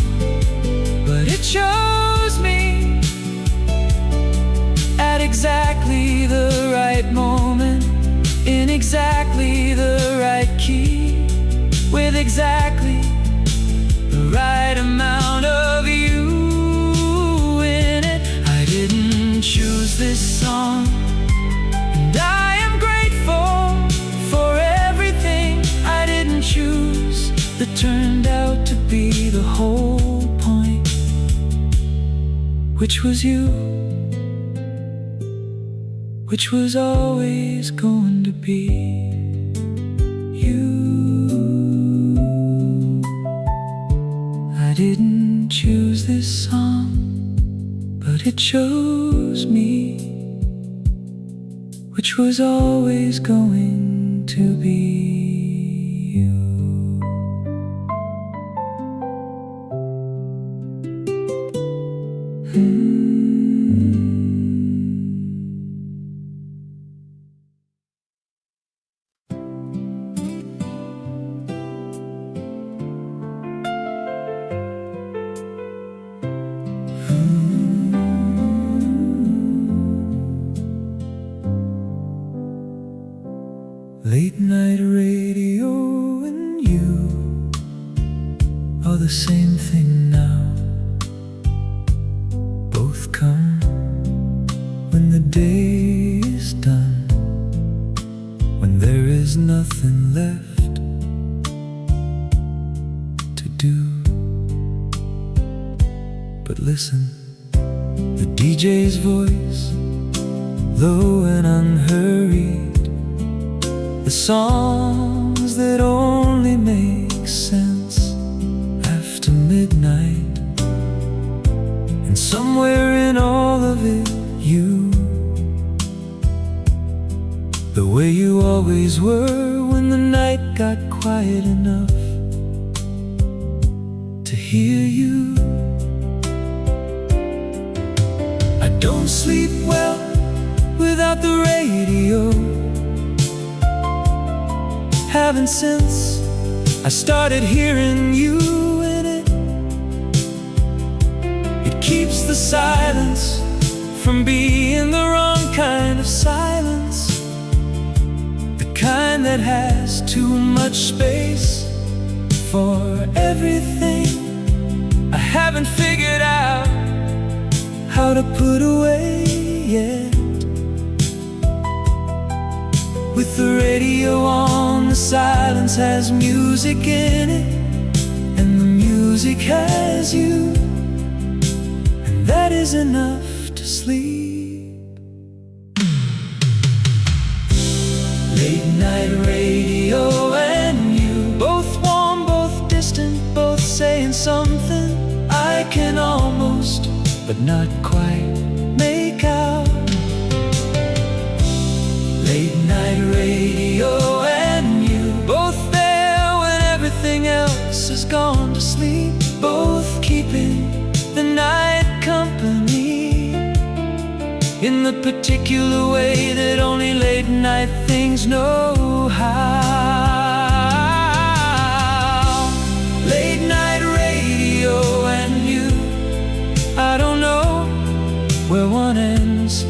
Speaker 1: but it chose me at exactly the right moment, in exactly the right key, with exactly right amount of you in it. I didn't choose this song, and I am grateful for everything I didn't choose that turned out to be the whole point, which was you, which was always going to be you. I didn't choose this song, but it chose me, which was always going to be you. Late night radio and you are the same thing now. Both come when the day is done, when there is nothing left to do but listen. The DJ's voice, low and unhurried, the songs that only make sense after midnight. And somewhere in all of it, you, the way you always were when the night got quiet enough to hear you. I don't sleep well without the radio, haven't since I started hearing you in it. It keeps the silence from being the wrong kind of silence, the kind that has too much space for everything I haven't figured out how to put away yet. With the radio on, the silence has music in it, and the music has you, and that is enough to sleep. Late night radio and you, both warm, both distant, both saying something I can almost, but not quite, make out. Late night radio and you, both there when everything else has gone to sleep, both keeping the night company in the particular way that only late night things know how. Late night radio and you, I don't know where one ends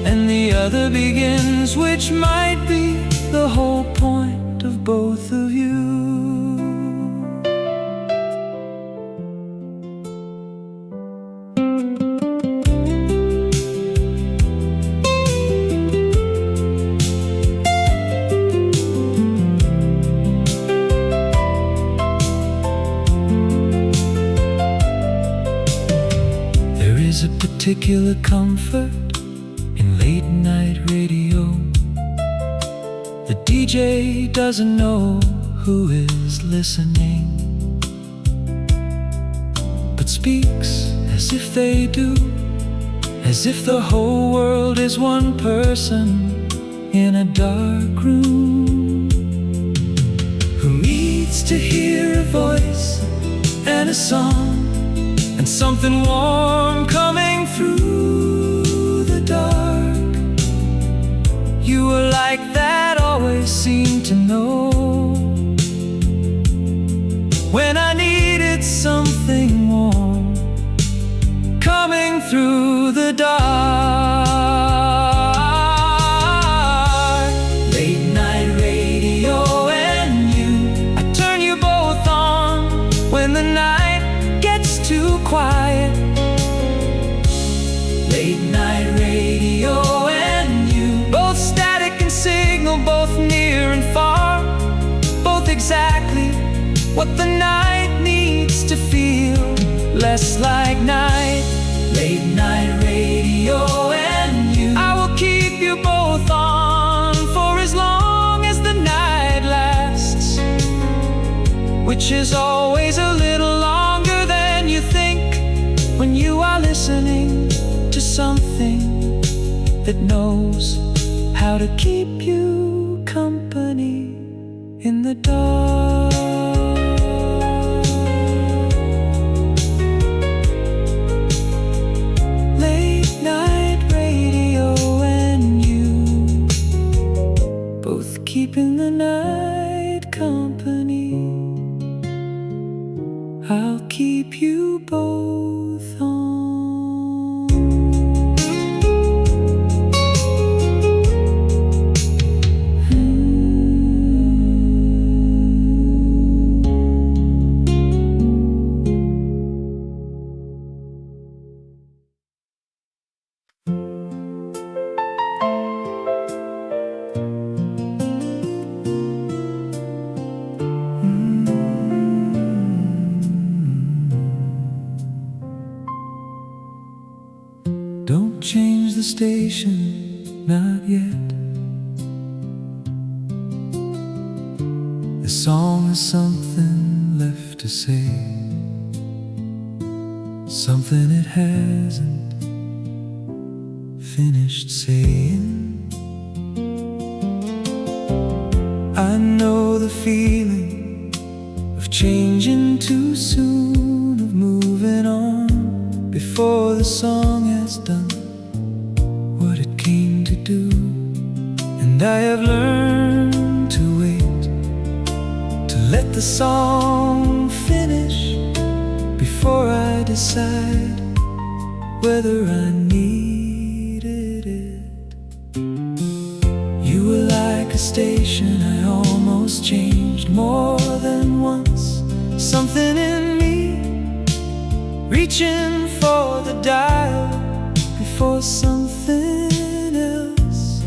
Speaker 1: and the other begins, which might be the whole point of both of you. There is a particular comfort in late night radio. The DJ doesn't know who is listening, but speaks as if they do, as if the whole world is one person in a dark room, who needs to hear a voice and a song and something warm coming through the dark. You were like that, always seemed to know when I needed something warm coming through the dark. Late night radio and you, I turn you both on when the night what the night needs to feel less like night. Late night radio and you, I will keep you both on for as long as the night lasts, which is always a little longer than you think when you are listening to something that knows how to keep you company in the dark. Late night radio and you, both keeping the night company. I'll keep you both on. Don't change the station, not yet. The song has something left to say, something it hasn't finished saying. I know the feeling of changing too soon, of moving on before the song has done what it came to do. And I have learned to wait, to let the song finish before I decide whether I needed it. You were like a station I almost changed more than once. Something in me reaching for the dial before something else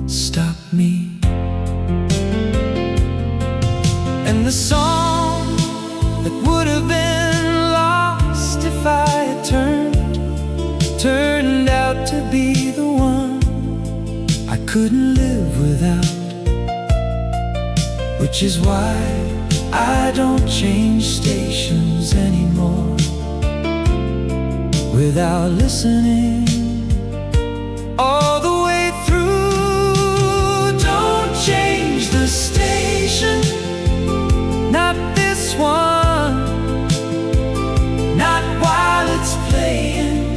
Speaker 1: stopped me. And the song that would have been lost if I had turned out to be the one I couldn't live without. Which is why I don't change stations anymore without listening all the way through. Don't change the station, not this one, not while it's playing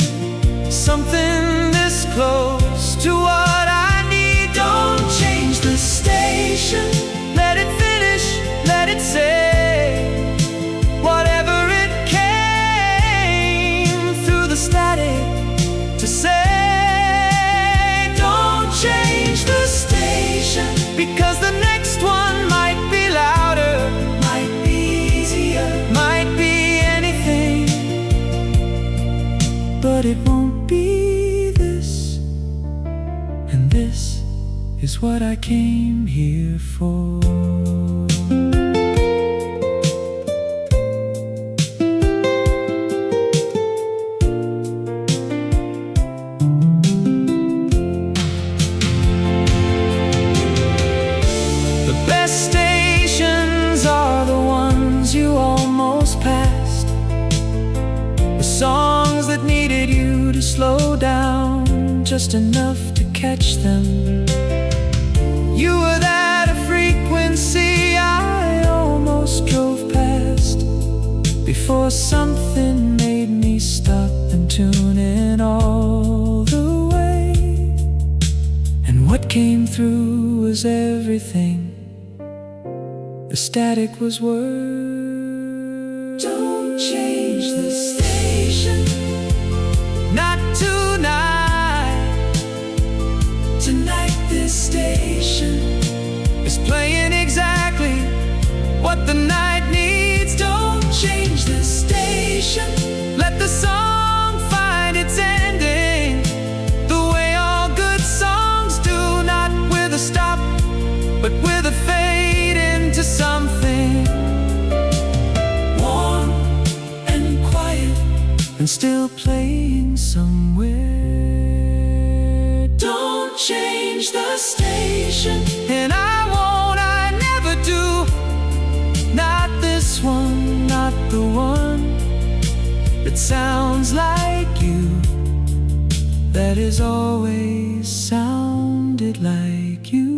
Speaker 1: something this close to what I need. Don't change the station, let it finish, let it say whatever it came through the static to say. Don't change the station, because the next one might be louder, might be easier, might be anything, but it won't be this. And this is what I came here for. Songs that needed you to slow down just enough to catch them. You were at a frequency I almost drove past before something made me stop and tune in all the way. And what came through was everything. The static was words. Don't change the station, not tonight. Tonight this station is playing exactly what the night needs. Don't change the station, let the song find its ending the way all good songs do, not with a stop but with a fade into something and still playing somewhere. Don't change the station, and I won't, I never do. Not this one, not the one that sounds like you, that has always sounded like you.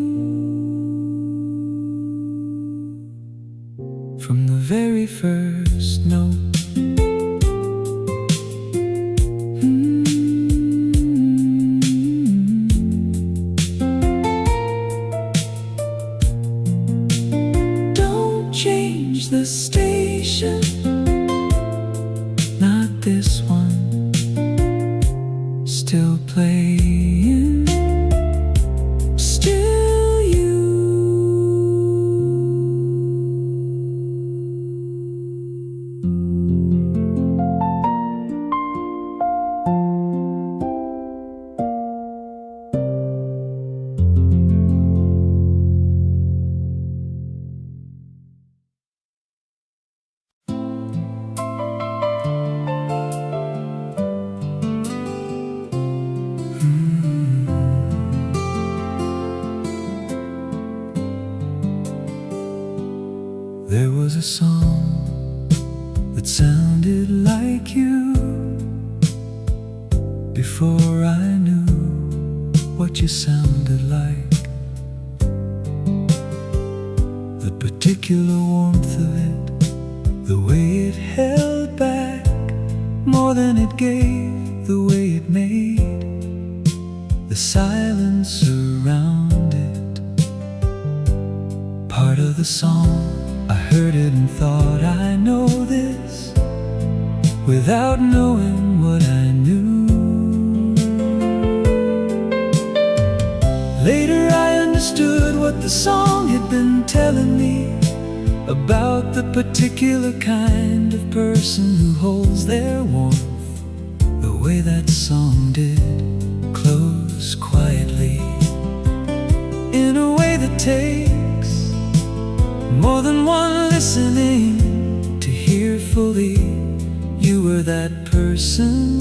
Speaker 1: From the very first note. Don't change the station, not this one, still playing, still you. There was a song that sounded like you before I knew what you sounded like. The particular warmth of it, the way it held back more than it gave, the way it made the silence around it part of the song. I heard it and thought, I know this, without knowing what I knew. Later I understood what the song had been telling me about the particular kind of person who holds their warmth the way that song did, close quietly, in a way that takes more than one listening to hear fully. You were that person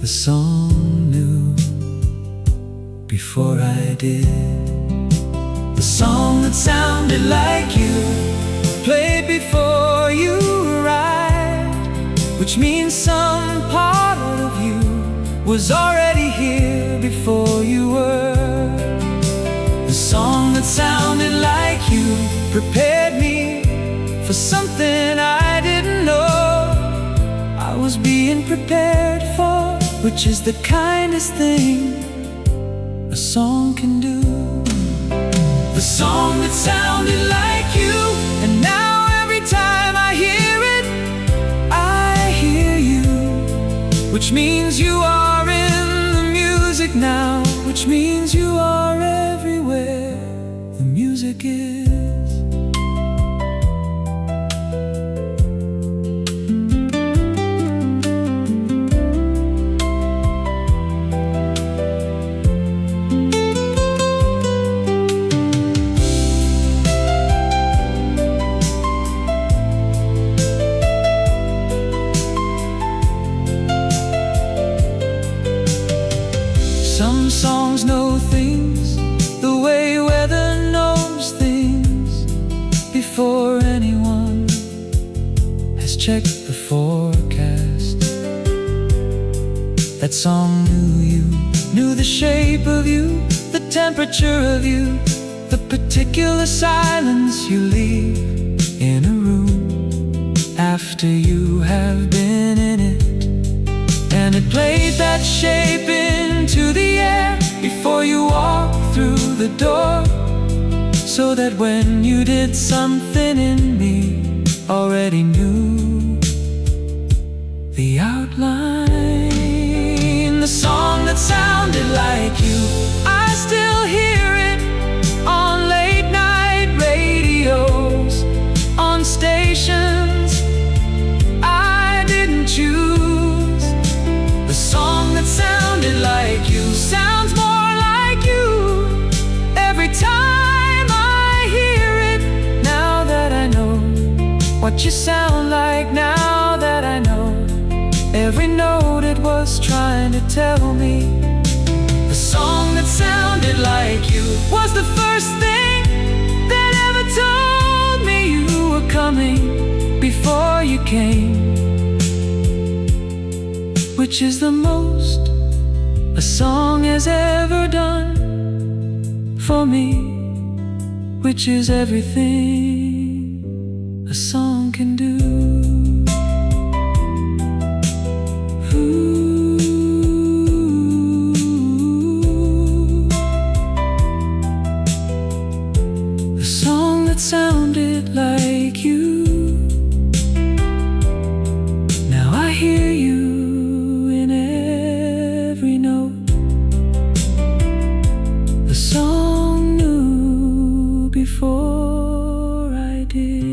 Speaker 1: the song knew before I did. The song that sounded like you, played before you arrived, which means some part of you was already here before you were. The song that sounded like you prepared me for something I didn't know I was being prepared for, which is the kindest thing a song can do. The song that sounded like you, and now every time I hear it, I hear you, which means you are in the music now, which means you are everywhere the music is. Some songs know things the way weather knows things before anyone has checked the forecast. That song knew you, knew the shape of you, the temperature of you, the particular silence you leave in a room after you have been in it. And it played that shape into the air before you walked through the door, so that when you did, something in me already knew the outline. The song that sounded like you, I still hear it on late night radios, on stations I didn't choose. The song that sounded like you sounds more like you every time I hear it. Now that I know what you sound like, now that I know tell me the song that sounded like you was the first thing that ever told me you were coming before you came. Which is the most a song has ever done for me. Which is everything a song can do. The song that sounded like you. Now I hear you in every note. The song knew before I did.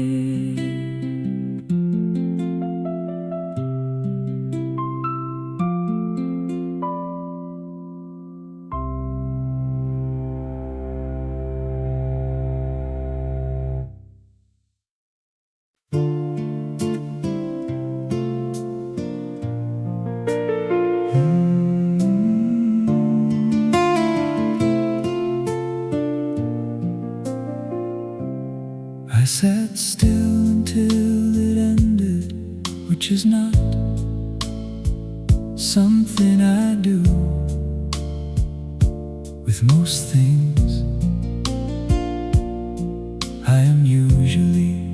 Speaker 1: I sat still until it ended, which is not something I do with most things. I am usually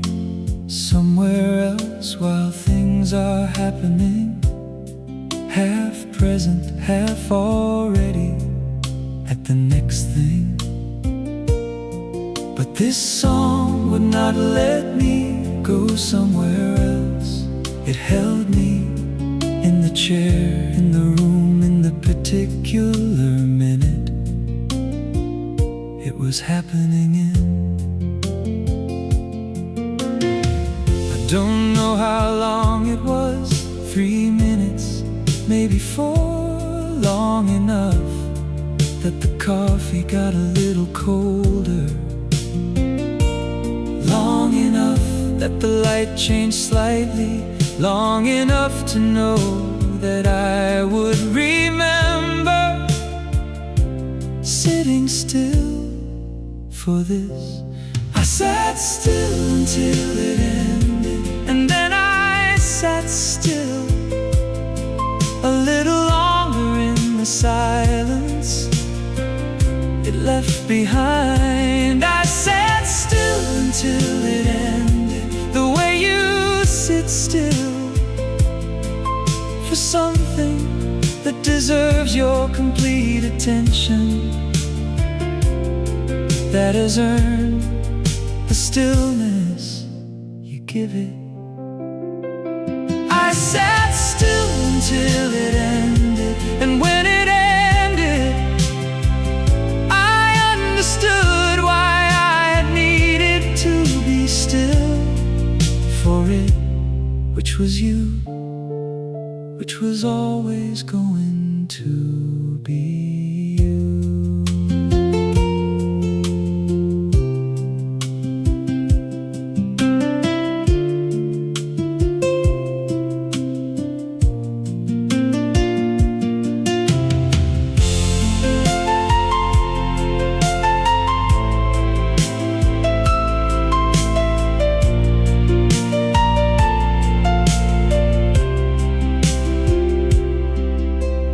Speaker 1: somewhere else while things are happening, half present, half already at the next thing. But this song would not let me go somewhere else. It held me in the chair, in the room, in the particular minute it was happening in. I don't know how long it was, 3 minutes, maybe 4, long enough that the coffee got a little colder, long enough that the light changed slightly, long enough to know that I would remember sitting still for this. I sat still until it ended, and then I sat still a little longer in the silence it left behind. I sat still until it ended, the way you sit still for something that deserves your complete attention, that has earned the stillness you give it. I sat still until it ended, and when it ended, I understood why I had needed to be still for it, which was you, which was always going to be you.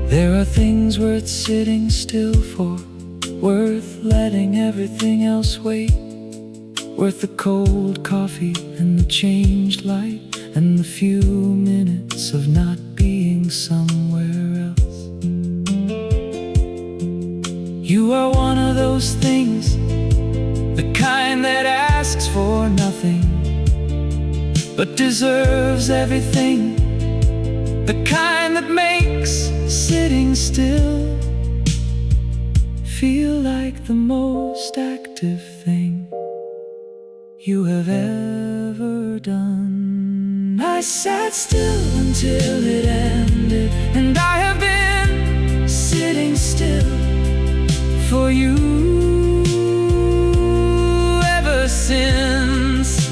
Speaker 1: There are things worth sitting still for, worth letting everything else wait, worth the cold coffee and the changed light and the few minutes of not being somewhere else. You are one of those things, the kind that asks for nothing but deserves everything, the kind that makes sitting still feel like the most active thing you have ever done. I sat still until it ended, and I have been sitting still for you ever since.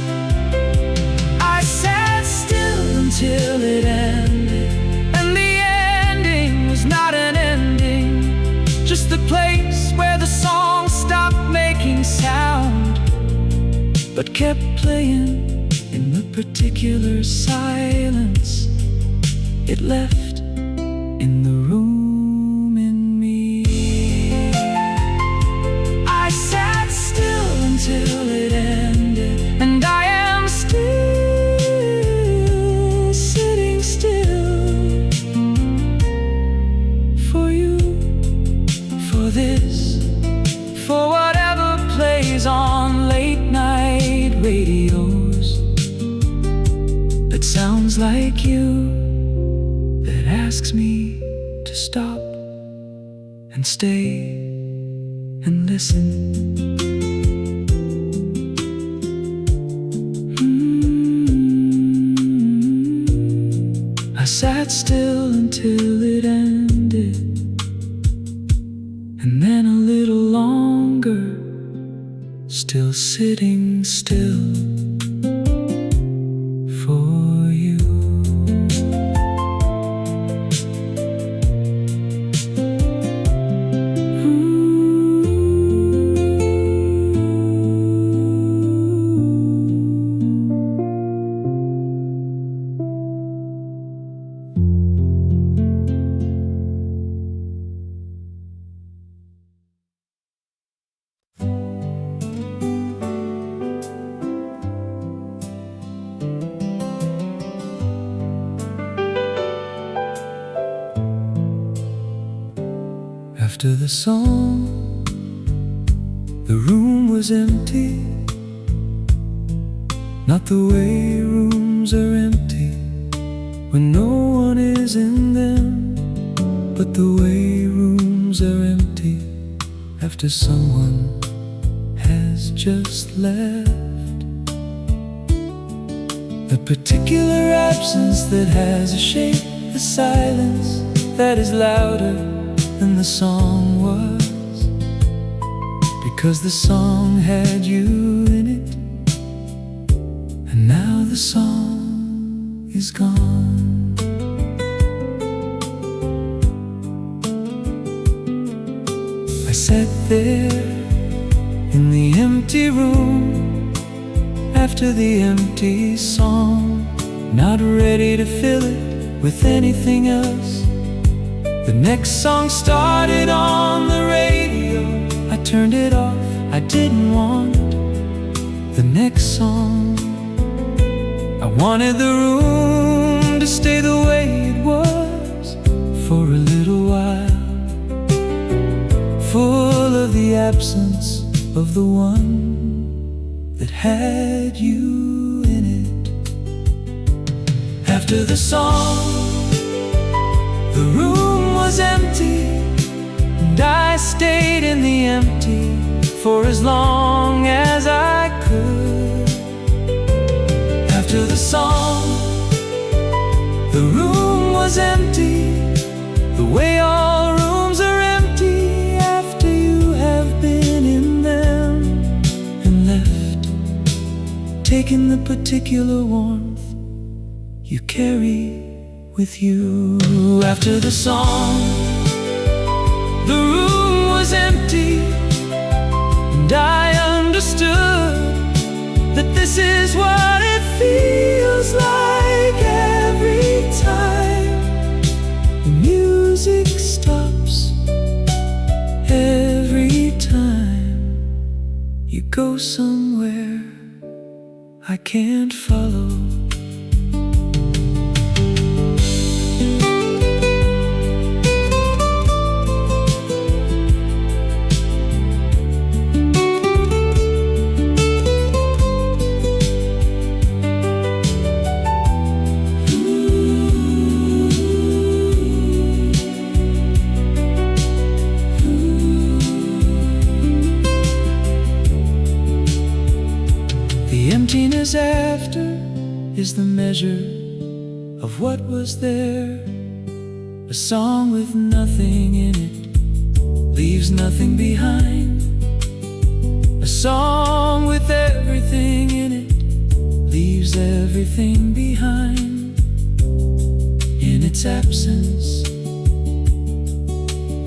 Speaker 1: I sat still until it ended, and the ending was not an but kept playing in the particular silence it left in the room in me. I sat still until it ended, and I am still sitting still for you, for this, for whatever plays on late night radios that sounds like you, that asks me to stop and stay and listen. I sat still until it ended, and then a little longer, still sitting still for you. After the song, the room was empty. Not the way rooms are empty when no one is in them, but the way rooms are empty after someone has just left. The particular absence that has a shape, the silence that is louder than the song was, because the song had you in it, and now the song is gone. I sat there in the empty room after the empty song, not ready to fill it with anything else. The next song started on the radio. I turned it off, I didn't want the next song. I wanted the room to stay the way it was for a little while, full of the absence of the one that had you in it. After the song, the room was empty, and I stayed in the empty for as long as I could. After the song, the room was empty, the way all rooms are empty after you have been in them and left, taking the particular warmth you carry with you. After the song, the room was empty, and I understood that this is what it feels like every time the music stops, every time you go somewhere I can't follow. The emptiness after is the measure of what was there. A song with nothing in it leaves nothing behind. A song with everything in it leaves everything behind. In its absence,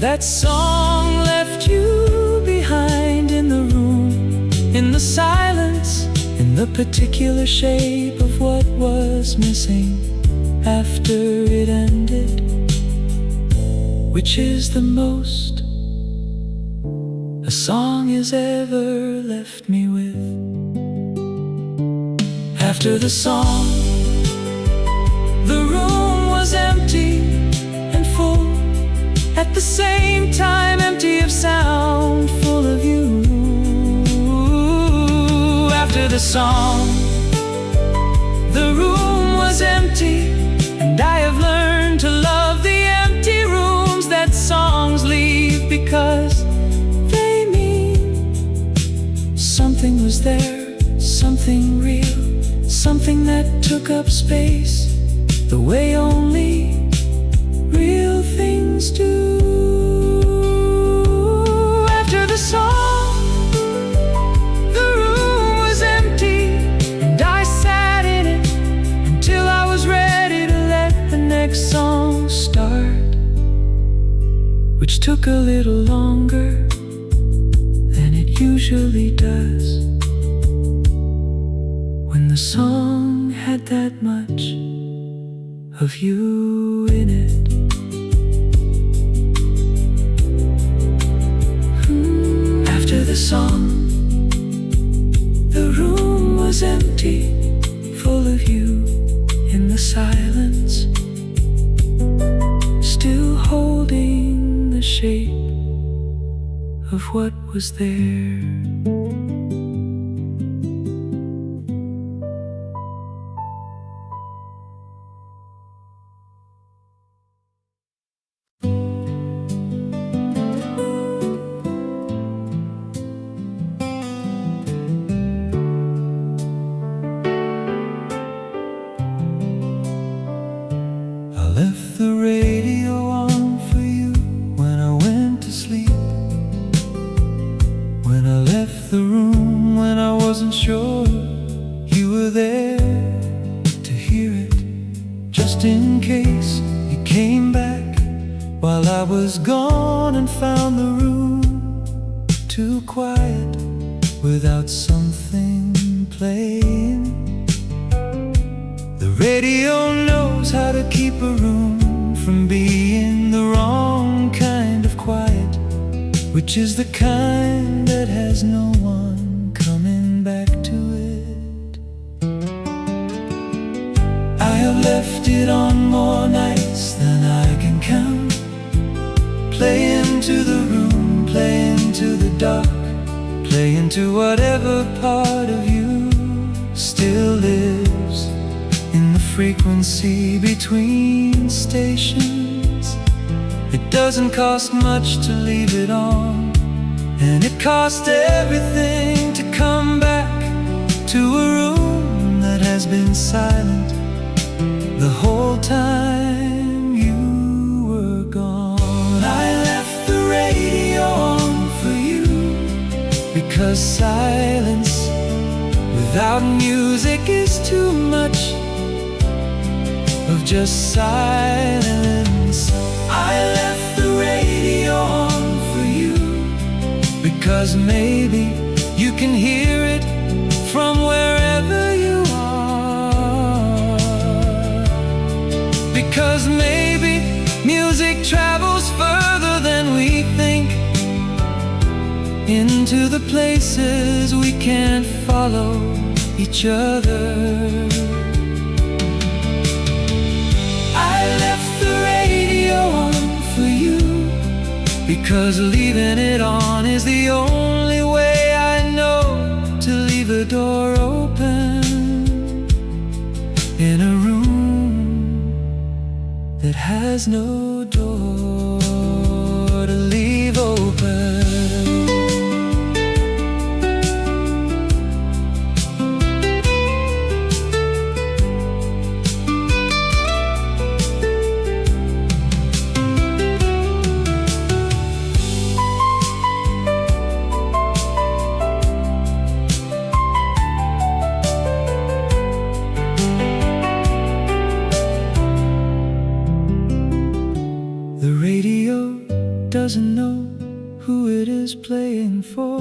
Speaker 1: that song left you behind in the room, in the silence, in the particular shape of what was missing after it ended, which is the most a song has ever left me with. After the song, the room was empty and full, at the same time empty of sound, full of you. After the song, the room was empty, and I have learned to love the empty rooms that songs leave, because they mean something was there, something real, something that took up space, the way only real things do. After the song, the room was empty, and I sat in it until I was ready to let the next song start, which took a little longer than it usually does when the song had that much of you in it. After the song, the room was empty, full of you in the silence, still holding the shape of what was there. Left the radio on for you when I went to sleep, when I left the room, when I wasn't sure you were there to hear it, just in case you came back while I was gone and found the room too quiet without something playing. The radio knows how to keep a room from being the wrong kind of quiet, which is the kind that has no one coming back to it. I have left it on more nights than I can count, play into the room, play into the dark, play into whatever part of you still lives in the frequency between stations. It doesn't cost much to leave it on, and it cost everything to come back to a room that has been silent the whole time you were gone. I left the radio on for you, because silence without music is too much of just silence. I left the radio on for you, because maybe you can hear it from wherever you are, because maybe music travels further than we think, into the places we can't follow each other. I left the radio on for you, because leaving it on is the only way I know to leave a door open in a room that has no door to leave open. Doesn't know who it is playing for.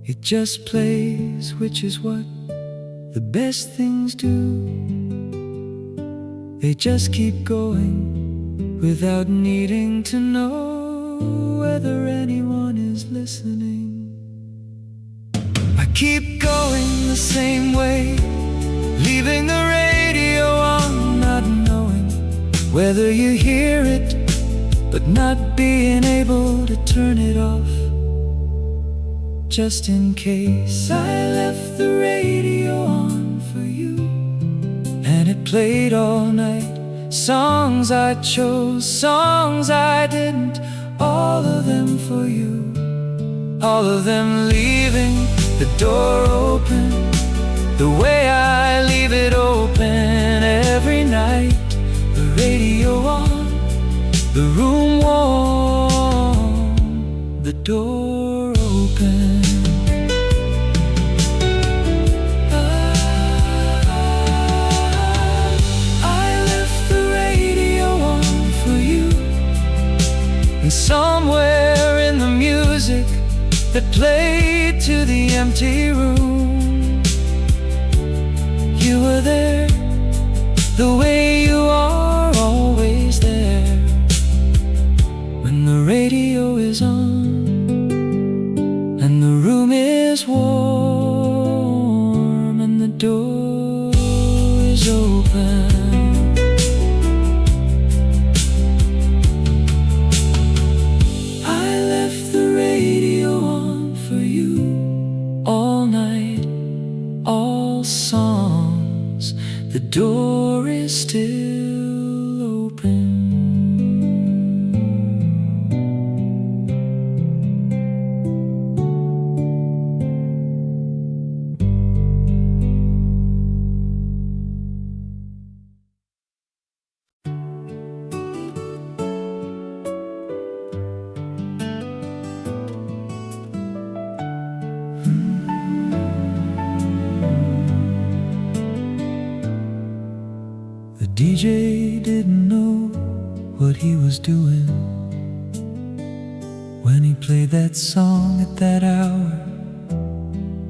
Speaker 1: It just plays, which is what the best things do. They just keep going without needing to know whether anyone is listening. I keep going the same way, leaving the radio on, not knowing whether you hear it, but not being able to turn it off. Just in case I left the radio on for you, and it played all night. Songs I chose, songs I didn't, all of them for you. All of them leaving the door open, the way I leave it open every night. The radio on, the room warm, the door open. And somewhere in the music that played to the empty room, you were there, the way you are always there. When the radio is on and the room is warm and the door is open. The door is still open. The DJ didn't know what he was doing when he played that song at that hour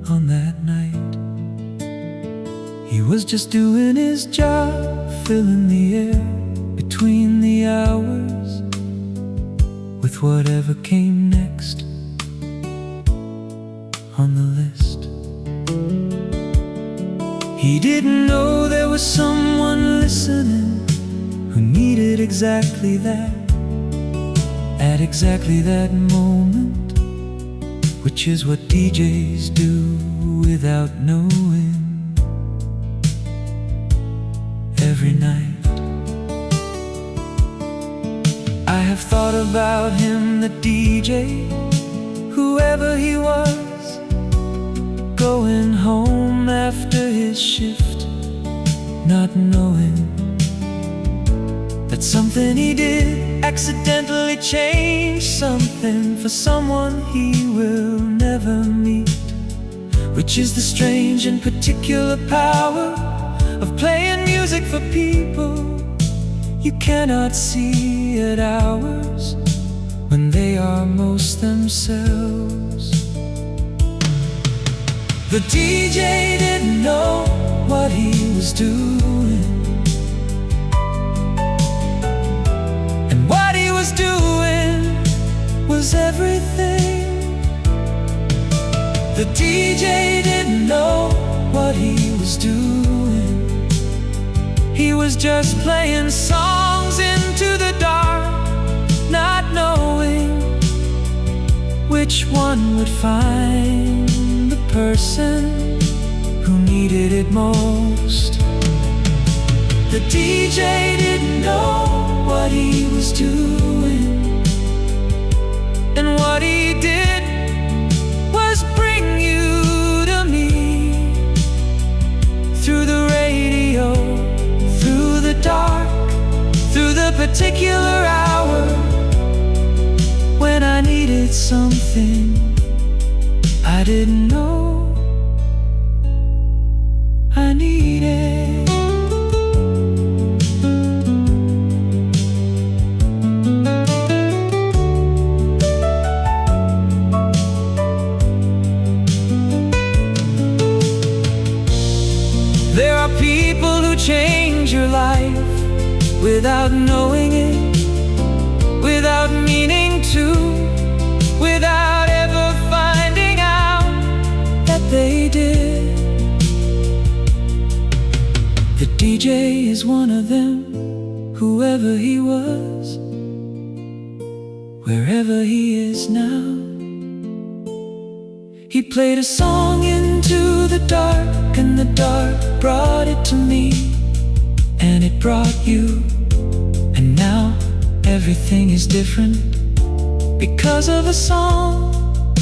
Speaker 1: on that night. He was just doing his job, filling the air between the hours with whatever came next on the list. He didn't know there was someone listening who needed exactly that at exactly that moment, which is what DJs do without knowing. Every night I have thought about him, the DJ, whoever he was, going home after his shift, not knowing that something he did accidentally changed something for someone he will never meet, which is the strange and particular power of playing music for people you cannot see at hours when they are most themselves. The DJ didn't know what he was doing, and what he was doing was everything. The DJ didn't know what he was doing. He was just playing songs into the dark, not knowing which one would find the person who needed it most. The DJ didn't know what he was doing, and what he did was bring you to me through the radio, through the dark, through the particular hour when I needed something I didn't know I needed. change your life without knowing it, without meaning to, without ever finding out that they did. The DJ is one of them, whoever he was, wherever he is now. He played a song into the dark, and the dark brought it to me, and it brought you. And now everything is different because of a song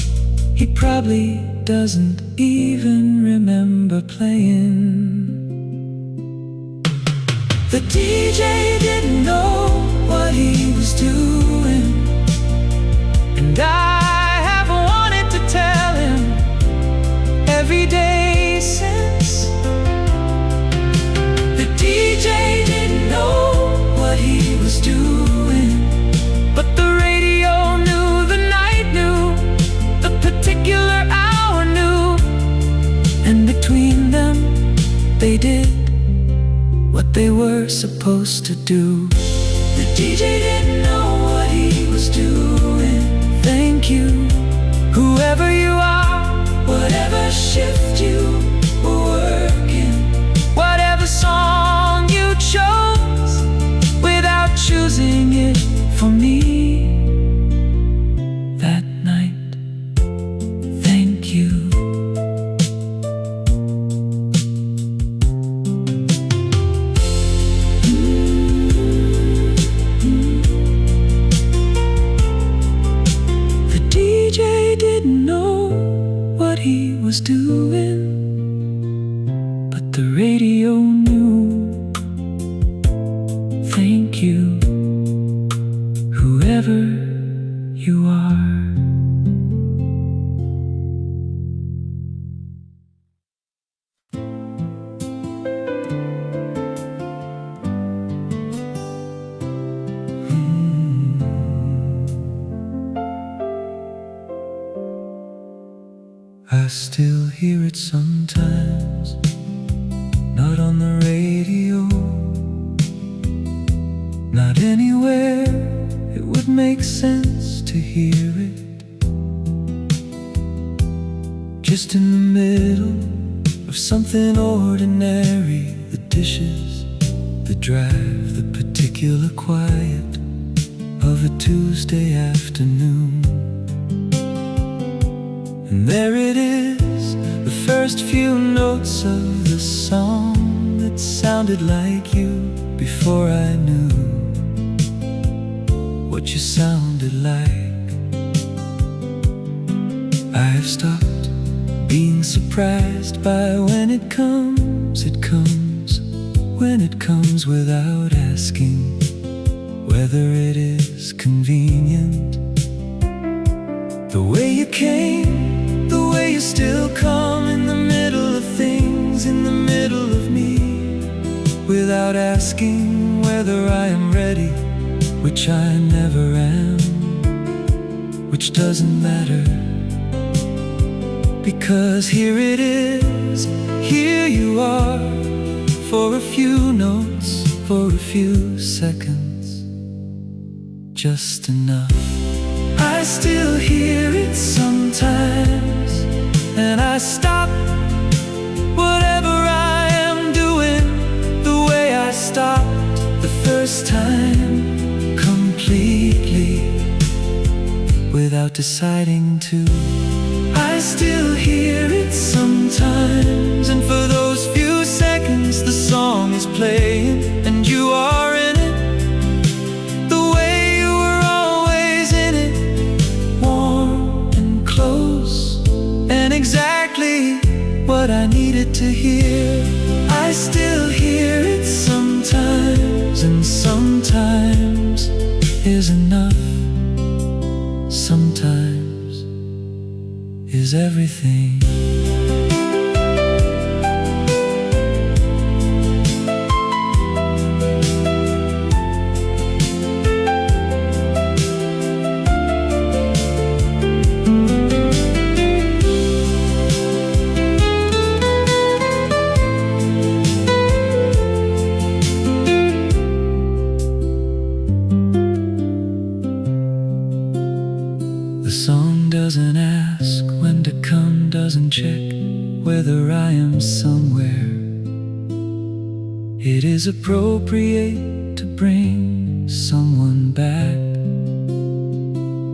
Speaker 1: he probably doesn't even remember playing. The DJ didn't know what he was doing, and I have wanted to tell him every day since. The DJ didn't know what he was doing, but the radio knew, the night knew, the particular hour knew, and between them they did what they were supposed to do. The DJ didn't know what he was doing. Thank you, whoever you are, whatever shift you were working, whatever song you chose without choosing it for me that night. Thank you. He was doing, but the radio knew. Thank you, whoever you are. I still hear it sometimes, not on the radio, not anywhere it would make sense to hear it. Just in the middle of something ordinary, the dishes, the drive, the particular quiet of a Tuesday afternoon. And there it is, the first few notes of the song that sounded like you before I knew what you sounded like. I've stopped being surprised by when it comes, it comes, when it comes without asking whether it is convenient. The way you came, the way you still come in the middle of things, in the middle of me, without asking whether I am ready, which I never am, which doesn't matter, because here it is, here you are, for a few notes, for a few seconds, just enough. I still hear it sometimes, and I stop whatever I am doing, the way I stopped the first time, completely, without deciding to. I still hear it sometimes, and for those few seconds the song is playing, and you are in it, the way you were always in it, warm and close, and exactly what I needed to hear. I still hear it sometimes, and sometimes is enough, sometimes is everything. song doesn't ask when to come, doesn't check whether I am somewhere. It is appropriate to bring someone back.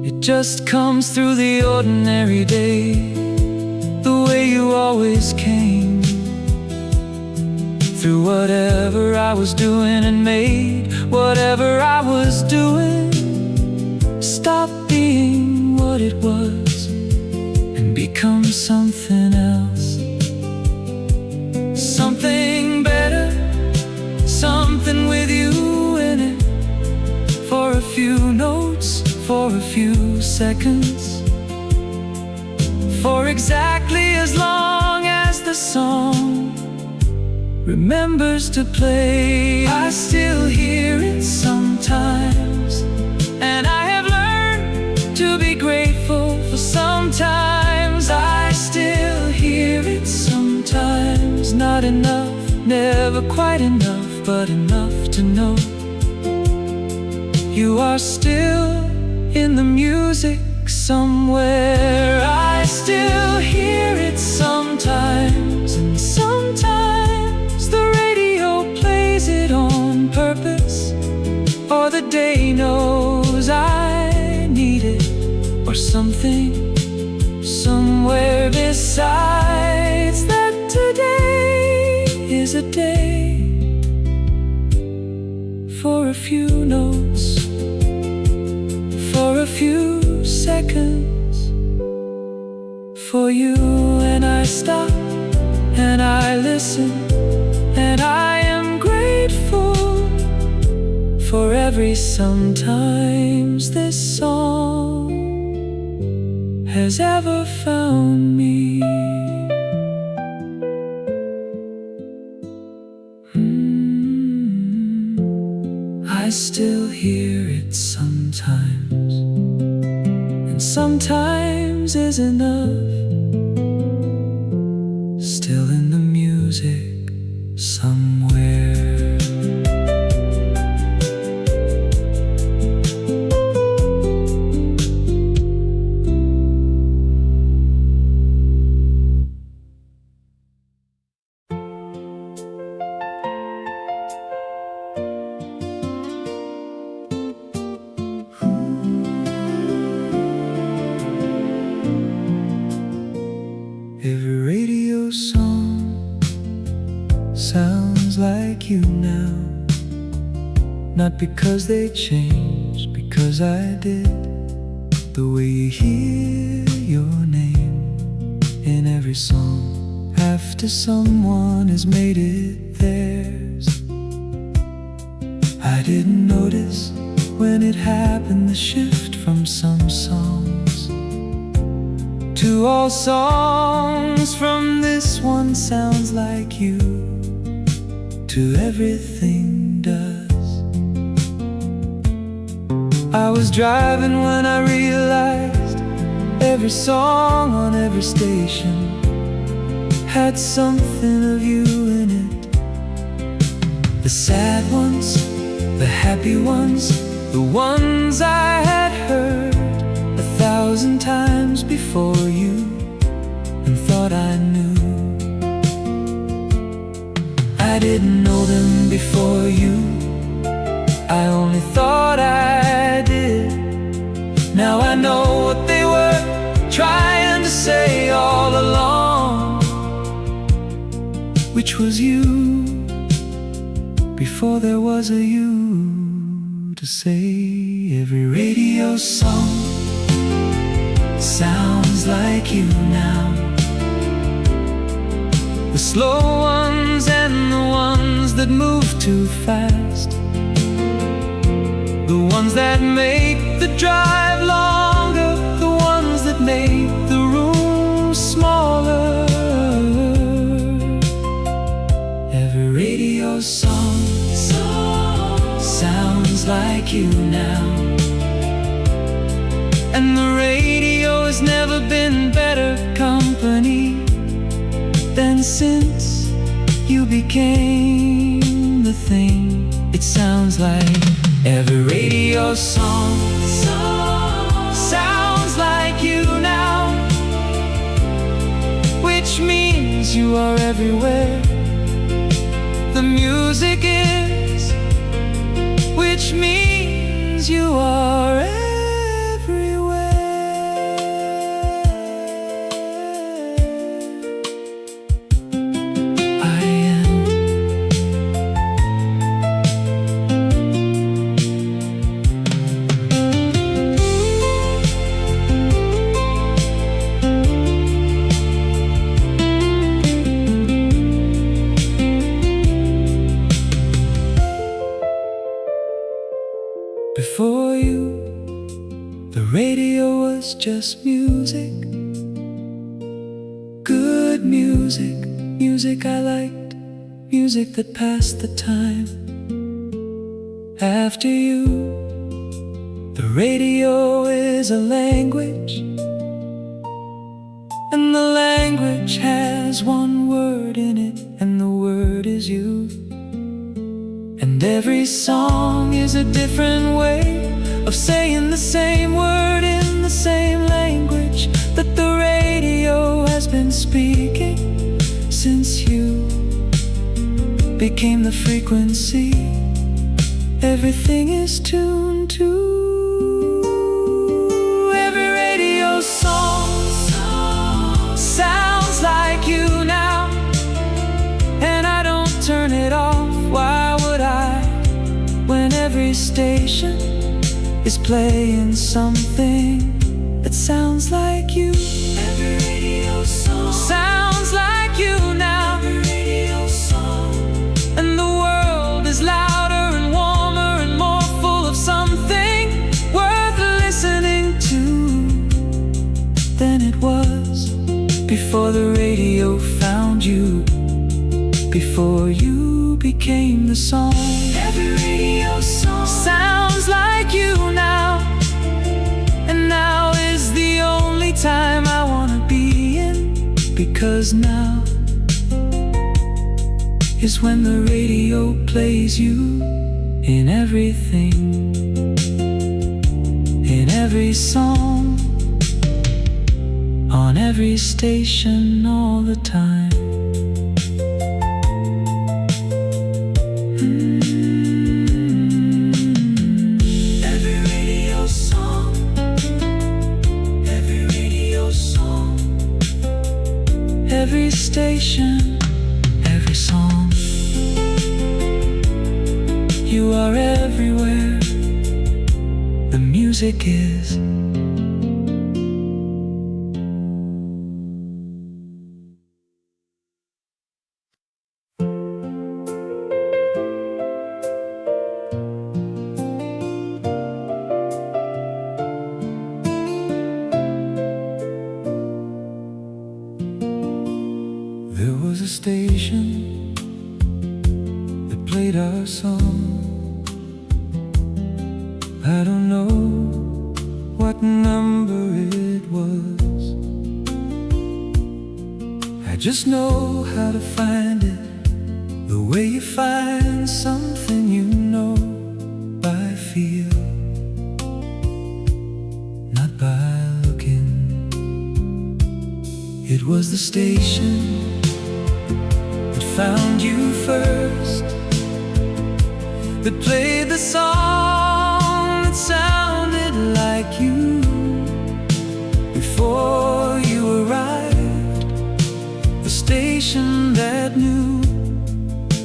Speaker 1: It just comes through the ordinary day, the way you always came. Through whatever I was doing and made whatever I was doing stop being what it was and become something else. Something better, something with you in it. For a few notes, for a few seconds, for exactly as long as the song remembers to play. I still hear it sometimes, and I have learned to be grateful for sometimes. I still hear it sometimes. Not enough, never quite enough, but enough to know you are still in the music somewhere. I still hear it sometimes, and sometimes the radio plays it on purpose, or the day knows I need it, or something somewhere besides that. Today is a day for a few notes, for a few seconds, for you. And I stop and I listen, and I am grateful for every sometimes this song has ever found me. I still hear it sometimes, and sometimes is enough. Still in the music somewhere. Every radio song sounds like you now. Not because they changed, because I did. The way you hear your name in every song after someone has made it theirs. I didn't notice when it happened, the shift from some songs to all songs. From this one sounds like you to everything does. I was driving when I realized every song on every station had something of you in it. The sad ones, the happy ones, the ones I had heard 1,000 times before you and thought I knew. I didn't know them before you, I only thought I did. Now I know what they were trying to say all along, which was you before there was a you to say. Every radio song sounds like you now. The slow ones and the ones that move too fast, the ones that make the drive longer, the ones that make the room smaller. Every radio song sounds like you now. And the radio has never been better company than since you became the thing. It sounds like every radio song sounds like you means you are everywhere. The music is, which means you are everywhere. I am. Before you, the radio was just music. Good music, music I liked, music that passed the time. After you, the radio is a language, and the language has one word in it, and the word is you. And every song is a different way of saying the same word in the same language that the radio has been speaking since you became the frequency. Everything is tuned to. Every radio song sounds like you now, and I don't turn it off. Why would I, when every station is playing something that sounds like you? Every radio song sounds like you now. Every radio song, and the world is louder and warmer and more full of something worth listening to than it was before the radio found you, before you became the song. Every radio song sounds like you now, and now is the only time I wanna be in, because now is when the radio plays you in everything, in every song, on every station all the time. Every station, every song, you are everywhere. The music is. There was a station that played our song. I don't know what number it was. I just know how to find it, the way you find something you know by feel, not by looking. It was the station found you first, that played the song that sounded like you before you arrived, the station that knew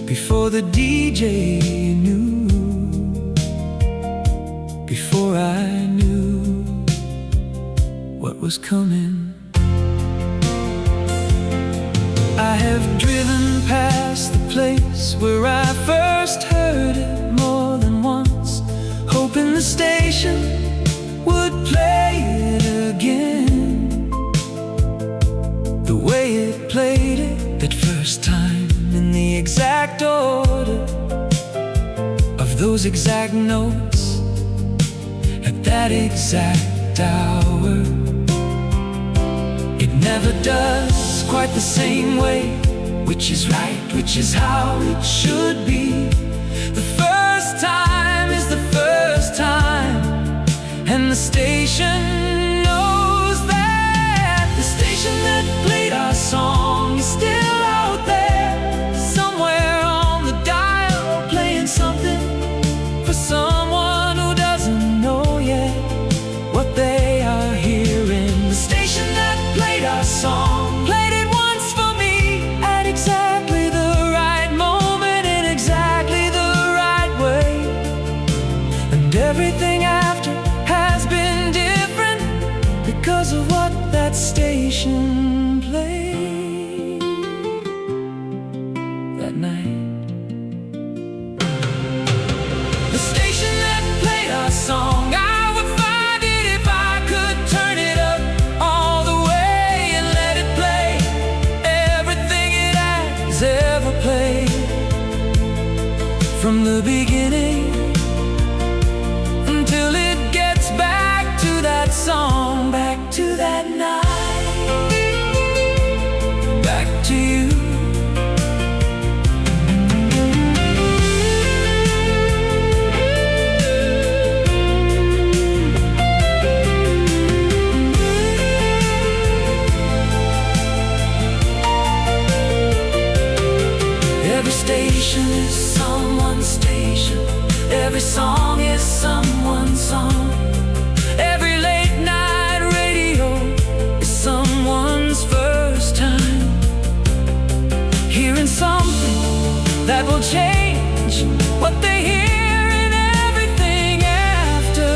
Speaker 1: before the DJ knew, before I knew what was coming. I have driven past the place where I first heard it more than once, hoping the station would play it again, the way it played it that first time, in the exact order of those exact notes at that exact hour. It never does quite the same way, which is right, which is how it should be. The first time is the first time, and the station knows that. The station that played our song is still of what that station played that night. The station that played our song, I would find it if I could turn it up all the way and let it play everything it has ever played. From the beginning until it gets back to that song, back to that night, back to you. Every station is someone's station. Every song is someone's song. Every late night radio is someone's first time hearing something that will change what they hear and everything after.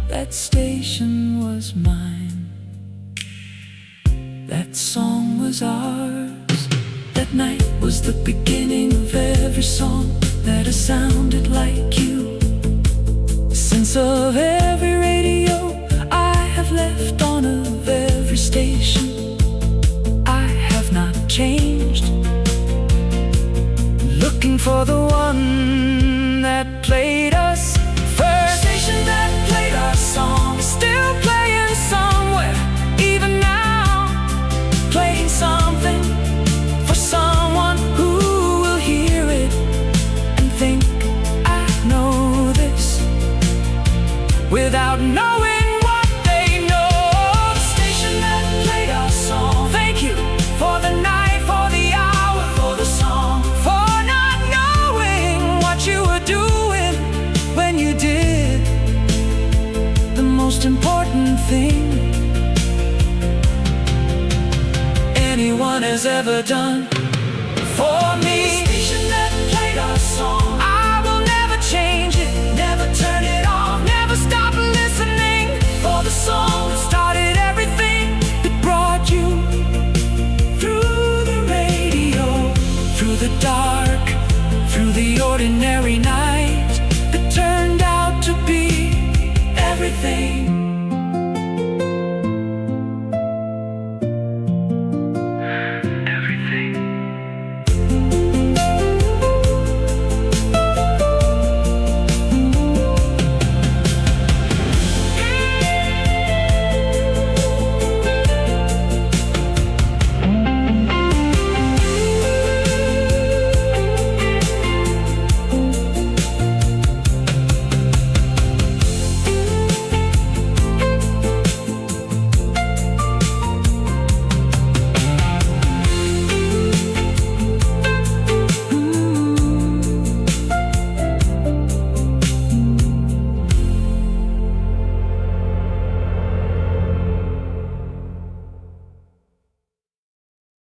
Speaker 1: That station was mine. That song was ours. That night was the beginning of every song that has sounded like you. The sense of every radio I have left on of every station. I have not changed, looking for the one that played us first. Station that played our song, still playing somewhere, even now, playing something for someone who will hear it and think, I know this, without knowing what they know. The station that played our song, thank you for the night, for the hour, for the song, for not knowing what you were doing when you did the most important thing anyone has ever done for me.